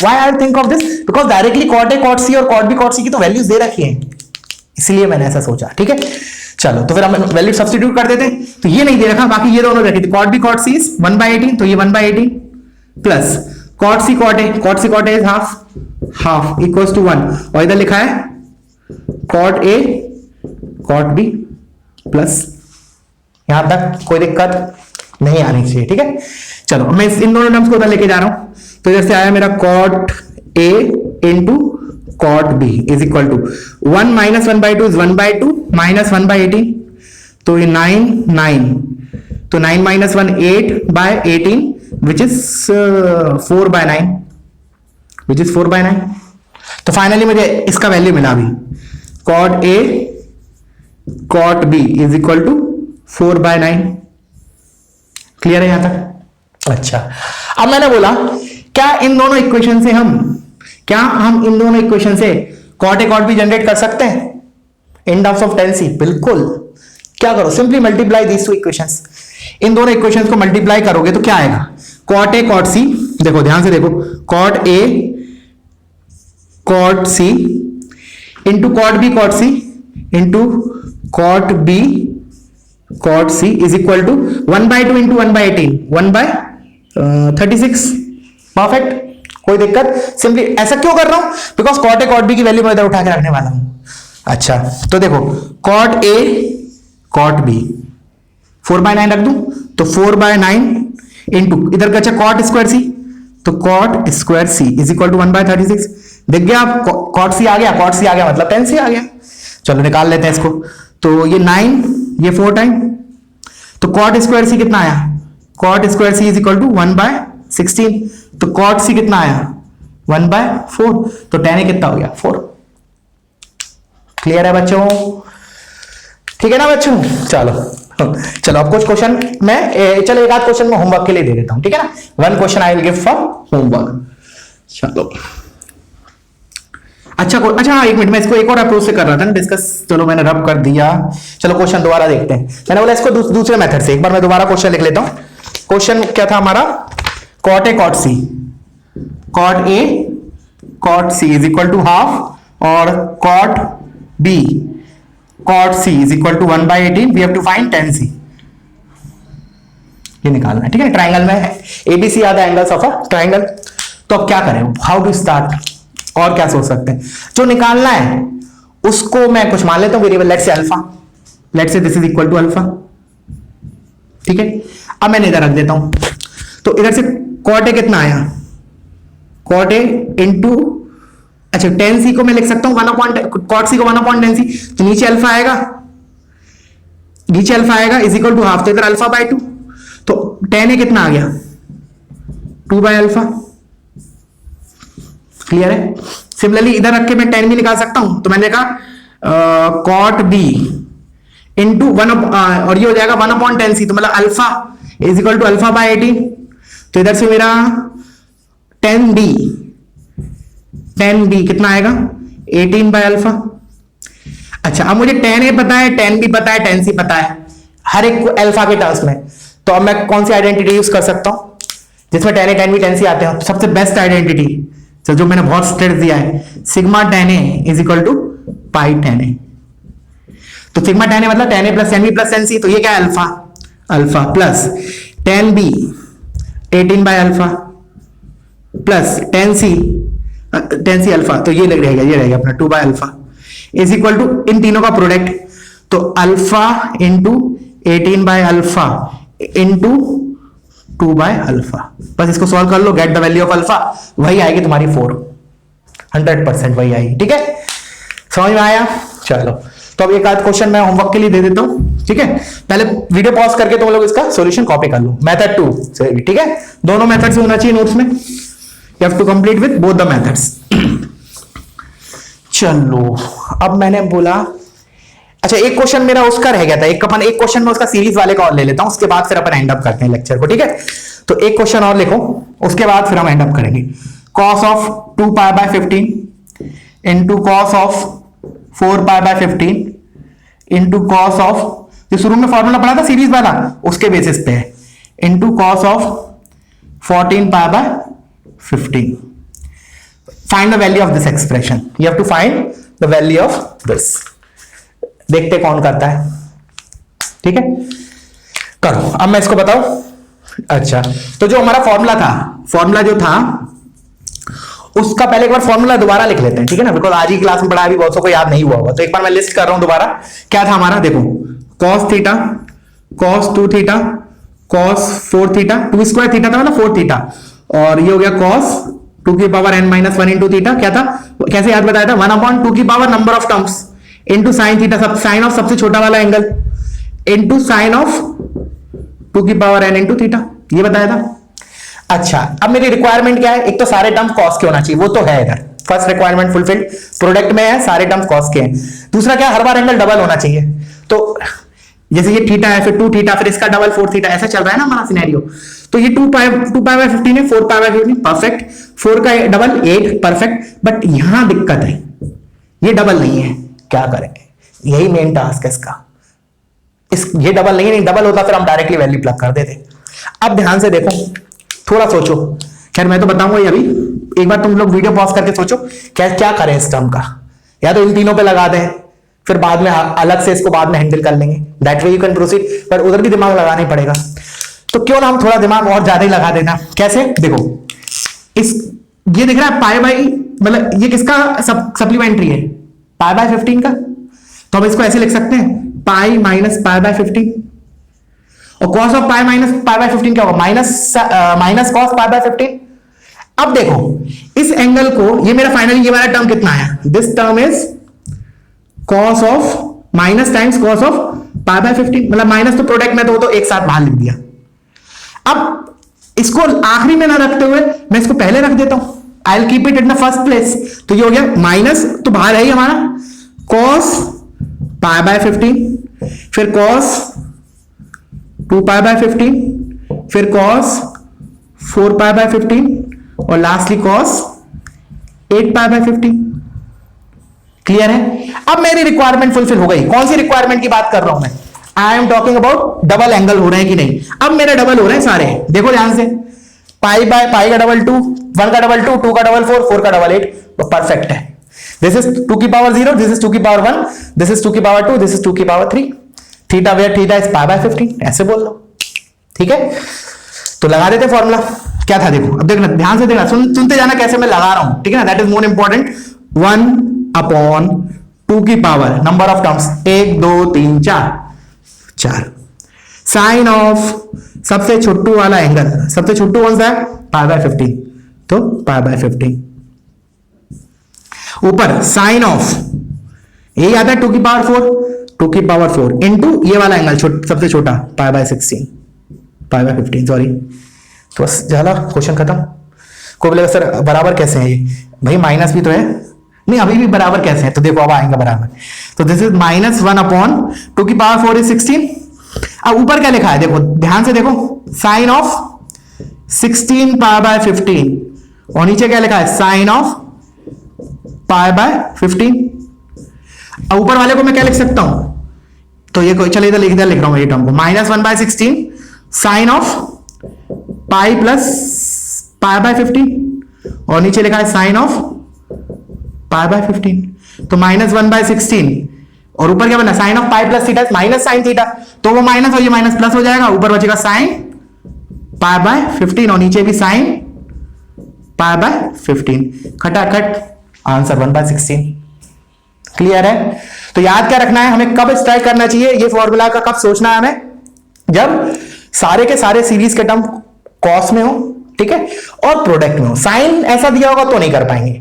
why I think of this, because directly cot A cot C और कॉट बी कॉट सी की तो वैल्यूज दे रखी है, इसलिए मैंने ऐसा सोचा, ठीक है। चलो तो फिर हम वैल्यू सब्स्टिट्यूट कर देते हैं, तो ये नहीं दे रखा, बाकी ये दोनों रखी थी, cot B cot C is 1/18, तो ये 1/18 plus cot C cot A is half equals to 1, और इधर लिखा है cot A cot B plus, यहां तक कोई दिक्कत नहीं आनी चाहिए, ठीक है। चलो मैं इन दोनों टर्म्स को उधर लेके जा रहा हूं, तो इधर से आया मेरा cot A into cot B is equal to 1 minus 1/2 is 1/2 minus 1/18, तो ये 9 तो 9 माइनस 1 8/18 विच इज 4/9 तो फाइनली मुझे इसका वैल्यू मिला अभी, cot A cot B is equal to 4/9। Clear है यहां तक? अच्छा, अब मैंने बोला क्या इन दोनों इक्वेशन से हम cot A cot B generate कर सकते हैं इन टर्म्स ऑफ टेंसी? बिल्कुल। क्या करो, simply multiply these two equations, इन दोनों इक्वेशंस को मल्टीप्लाई करोगे तो क्या आएगा, कॉट ए कॉट सी, देखो ध्यान से देखो, cot A cot C into cot B cot C into cot B cot C is equal to 1/2 into 1/18 1/36। Perfect, कोई दिक्कत? सिंपली ऐसा क्यों कर रहा हूं, because cot A cot B की वैल्यू मैं इधर उठा के रखने वाला हूं। अच्छा तो देखो कॉट ए कॉट बी 4/9 रख दूं, तो 4/9 इंटू इधर का कॉट स्क्वायर सी, तो cot square C is equal to 1/36। देख गया आप, कॉट सी आ गया मतलब tan सी आ गया। चलो निकाल लेते हैं इसको, तो ये 9 ये 4 टाइम, तो कॉट स्क्वायर सी कितना आया, cot square C is equal to 1/16, तो कॉट सी कितना आया 1/4, तो tan ए कितना हो गया 4। क्लियर है बच्चों? ठीक है ना बच्चों? चलो अब कुछ क्वेश्चन मैं चलो एक आध क्वेश्चन मैं होमवर्क के लिए दे देता हूं, ठीक है ना, 1 question I will give for homework. चलो अच्छा एक मिनट, मैं इसको एक और अप्रोच से कर रहा था ना डिस्कस, चलो मैंने रब कर दिया। चलो क्वेश्चन दोबारा देखते हैं, मैंने बोला इसको दूसरे मेथड से, एक बार मैं दोबारा क्वेश्चन लिख लेता हूं। क्वेश्चन क्या था हमारा, cot A cot C, cot A cot C is equal to half और cot B cot C is equal to 1/18, we have to find tan c, ये निकालना है, ठीक है। ट्राइंगल में ABC are the angles of a triangle. तो अब क्या करें, हाउ टू स्टार्ट, और क्या सोच सकते हैं, जो निकालना है उसको मैं कुछ मान लेता हूं variable, let's say alpha, let's say this is equal to alpha, ठीक है। अब मैंने इधर रख देता हूं, तो इधर से कॉट ए कितना आया, कॉट ए इंटू, अच्छा tan c को मैं लिख सकता हूं कॉट सी को 1/tan c, तो नीचे अल्फा आएगा इज इक्वल टू हाफ, तो इधर अल्फा/2, तो tan ए कितना आ गया 2/अल्फा। क्लियर है? सिमिलरली इधर रख के मैं tan भी निकाल सकता हूं, तो मैंने कहा कॉट बी इंटू 1 और ये हो जाएगा 1/tan c, तो मतलब अल्फा इज इक्वल टू अल्फा/18, तो इधर से मेरा tan b कितना आएगा 18/अल्फा। अच्छा अब मुझे tan a पता है, tan b पता है, tan c पता है, हर एक अल्फा के टर्म्स में, तो अब मैं कौन सी आइडेंटिटी यूज कर सकता हूं जिसमें tan a tan b tan c आते हैं? तो सबसे बेस्ट आइडेंटिटी जो मैंने बहुत स्ट्रेस दिया है, sigma tan a is equal to pi tan a, तो सिग्मा tan A मतलब tan A plus tan B plus tan C, तो ये क्या है alpha, alpha plus tan B 18 by alpha plus tan C alpha, तो ये रहेगा, ये रहेगा अपना 2 by alpha is equal to इन तीनों का प्रोडक्ट, तो alpha into 18 by alpha into 2 by alpha. बस इसको सॉल्व कर लो, get the value of alpha, वही आएगी तुम्हारी 4, 100% वही आएगी। ठीक है, समझ में आया? चलो, तो अब एक आध क्वेश्चन मैं होमवर्क के लिए दे देता हूं। ठीक है, पहले वीडियो पॉज करके तुम लोग इसका सॉल्यूशन कॉपी कर लो, मेथड 2 से भी। ठीक है, दोनों मेथड से होना चाहिए नोट्स में, you have to complete with both the methods. चलो, अब मैंने बोला, अच्छा एक क्वेश्चन मेरा उसका रह गया था, एक क्वेश्चन में उसका सीरीज वाले का और ले लेता हूं, उसके बाद फिर अपन एंड अप करते हैं लेक्चर को। ठीक है, तो एक क्वेश्चन और लिखो, उसके बाद फिर हम एंड अप करेंगे। cos of 2 pi by 15 into cos of 4 pi by 15 into cos of, जो शुरू में फॉर्मूला पढ़ा था सीरीज वाला, उसके बेसिस पे है, into cos of 14 pi by 15। Find the value of this expression, you have to find the value of this. देखते कौन करता है। ठीक है, करो, अब मैं इसको बताऊं। अच्छा, तो जो हमारा फॉर्मूला जो था उसका पहले एक बार फॉर्मूला दोबारा लिख लेते हैं। ठीक है ना, बिकॉज आज ही क्लास में पढ़ा, अभी बहुत को याद नहीं हुआ होगा, तो एक बार मैं लिस्ट कर रहा हूं दोबारा। क्या था हमारा, देखो, cos theta, cos 2 theta, cos 4 theta, 2 square theta था मतलब 4 थीटा, और ये हो गया cos 2 की power n minus 1 into theta. क्या था, कैसे याद बताया था, 1/2 की power number of terms into sine theta, sine of सबसे छोटा वाला एंगल इंटू साइन ऑफ 2 की पावर n इंटू थीटा, ये बताया था। अच्छा, अब मेरी रिक्वायरमेंट क्या है, एक तो सारे टर्म कॉस के होना चाहिए, वो तो है इधर, फर्स्ट रिक्वायरमेंट फुलफिल्ड, प्रोडक्ट में है, सारे टर्म्स कॉस के हैं। दूसरा क्या, हर बार एंगल डबल होना चाहिए, तो जैसे ये थीटा है, फिर 2 थीटा, फिर इसका डबल 4 थीटा, ऐसा चल रहा है ना हमारा सिनेरियो। तो ये 2 पाई बाय 15 है, 4 पाई बाय 15, परफेक्ट, 4 का डबल 8, परफेक्ट, बट यहां दिक्कत है, ये डबल नहीं है, क्या करें, यही मेन टास्क है इसका। ये डबल नहीं डबल होता फिर हम डायरेक्टली वैल्यू प्लग कर देते। अब ध्यान से देखो, थोड़ा सोचो, खैर मैं तो बताऊंगा अभी, एक बार तुम लोग वीडियो पॉज करके सोचो क्या करें इस टर्म का, या तो इन तीनों पे लगा दें, फिर बाद में अलग से इसको बाद में हैंडल कर लेंगे, that way you can proceed, पर उधर भी दिमाग लगाना ही पड़ेगा, तो क्यों ना हम थोड़ा दिमाग और ज्यादा ही लगा देना। कैसे, देखो, ये दिख रहा है पाई बाई, मतलब ये किसका सप्लीमेंट्री है, पाई बाय 15 का, तो हम इसको ऐसे लिख सकते हैं, पाई माइनस पाई बाय 15, और cos of pi minus pi by 15 क्या होगा, माइनस cos पाई बाय 15। अब देखो इस एंगल को, ये मेरा फाइनली ये वाला टर्म कितना आया, this term is cos of minus times cos of pi by 15, मतलब माइनस तो प्रोडक्ट में तो एक साथ बाहर लिख दिया। अब इसको आखिरी में ना रखते हुए मैं इसको पहले रख देता हूं, I will keep it in the first place, तो ये हो गया माइनस, तो बाहर है ही हमारा cos पाई बाय 15, फिर cos 2 पाई बाय 15, फिर cos 4 पाई बाय 15, और lastly cos 8 pi by 15। Clear है? अब मेरी रिक्वायरमेंट फुलफिल हो गई। कौन सी रिक्वायरमेंट की बात कर रहा हूं मैं, I am talking about double angle हो रहे हैं कि नहीं। अब मेरे डबल हो रहे हैं सारे, देखो ध्यान से, पाई बाय पाई का डबल 2, 1 का डबल 2, 2 का डबल 4, 4 का डबल 8, तो परफेक्ट है। दिस इज 2 की पावर 0, दिस इज 2 की पावर 1, दिस इज 2 की पावर 2, दिस इज 2 की power 3, theta where theta is pi by 15, ऐसे बोल लो। ठीक है, तो लगा देते फॉर्मूला। क्या था देखो, अब देखना, ध्यान से देखना, सुनते जाना कैसे मैं लगा रहा हूं। ठीक है ना, दैट इज मोर इंपॉर्टेंट। 1/2 की power number of terms 1 2 3 4 sine of सबसे छोटू वाला एंगल, सबसे छोटू कौन सा है, पाई बाय 15, तो पाई बाय 15, ऊपर साइन ऑफ यही आता है 2 की पावर 4, 2 की पावर 4 इंटू ये वाला एंगल सबसे छोटा pi by 16, pi by 15 sorry. तो बस झाला, क्वेश्चन खत्म। कोई बोलेगा सर बराबर कैसे है ये, भाई माइनस भी तो है, नहीं अभी भी बराबर कैसे है, तो देखो अब आएंगे बराबर। तो दिस इज -1/2 की पावर 4 इज 16। अब ऊपर क्या लिखा है देखो, ध्यान से देखो, साइन ऑफ 16 पाई बाय 15, और नीचे क्या लिखा है, साइन ऑफ पाई बाय 15। अब ऊपर वाले को मैं क्या लिख सकता हूं, तो ये चलिए इधर लिख रहा हूं ये टर्म को, -1/16 sine of pi plus pi by 15, और नीचे लिखा है साइन ऑफ पाई बाय 15। तो -1/16 और ऊपर क्या बना, sine of pi plus theta minus sine theta, तो वो माइनस और ये माइनस प्लस हो जाएगा, ऊपर बचेगा साइन पाई बाय 15 और नीचे भी साइन पाई बाय 15, खटाखट आंसर 1/16। क्लियर है? तो याद क्या रखना है हमें, कब स्ट्राइक करना चाहिए ये फॉर्मूला का, कब सोचना है हमें, जब सारे के सारे सीरीज के टर्म कॉस में हो, ठीक है, और प्रोडक्ट में हो। साइन ऐसा दिया होगा तो नहीं कर पाएंगे।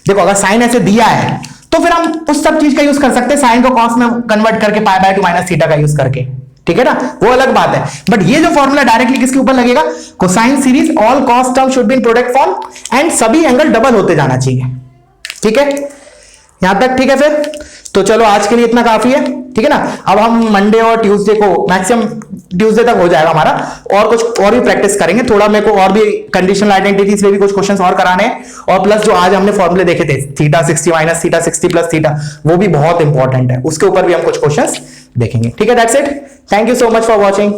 देखो अगर साइन ऐसे दिया है तो फिर हम उस सब चीज का यूज कर सकते हैं, साइन को कॉस में कन्वर्ट करके पाई बाय 2 माइनस थीटा का यूज करके, ठीक है ना, वो अलग बात है। बट ये जो फॉर्मूला डायरेक्टली किसके ऊपर लगेगा, cosine series all cos term should be in product form and सभी एंगल डबल होते जाना चाहिए, ठीक है, यहां तक ठीक है। फिर तो चलो आज के लिए इतना काफी है, ठीक है ना। अब हम मंडे और ट्यूसडे को, मैक्सिमम ट्यूसडे तक हो जाएगा हमारा, और कुछ और भी प्रैक्टिस करेंगे थोड़ा, मेरे को और भी कंडीशनल आइडेंटिटीज में भी कुछ क्वेश्चंस और कराने हैं, और प्लस जो आज हमने फॉर्मूले देखे थे theta 60 minus theta 60 plus theta, वो भी बहुत इंपॉर्टेंट है, उसके ऊपर भी हम कुछ क्वेश्चंस देखेंगे, ठीक है। That's it, thank you so much for watching.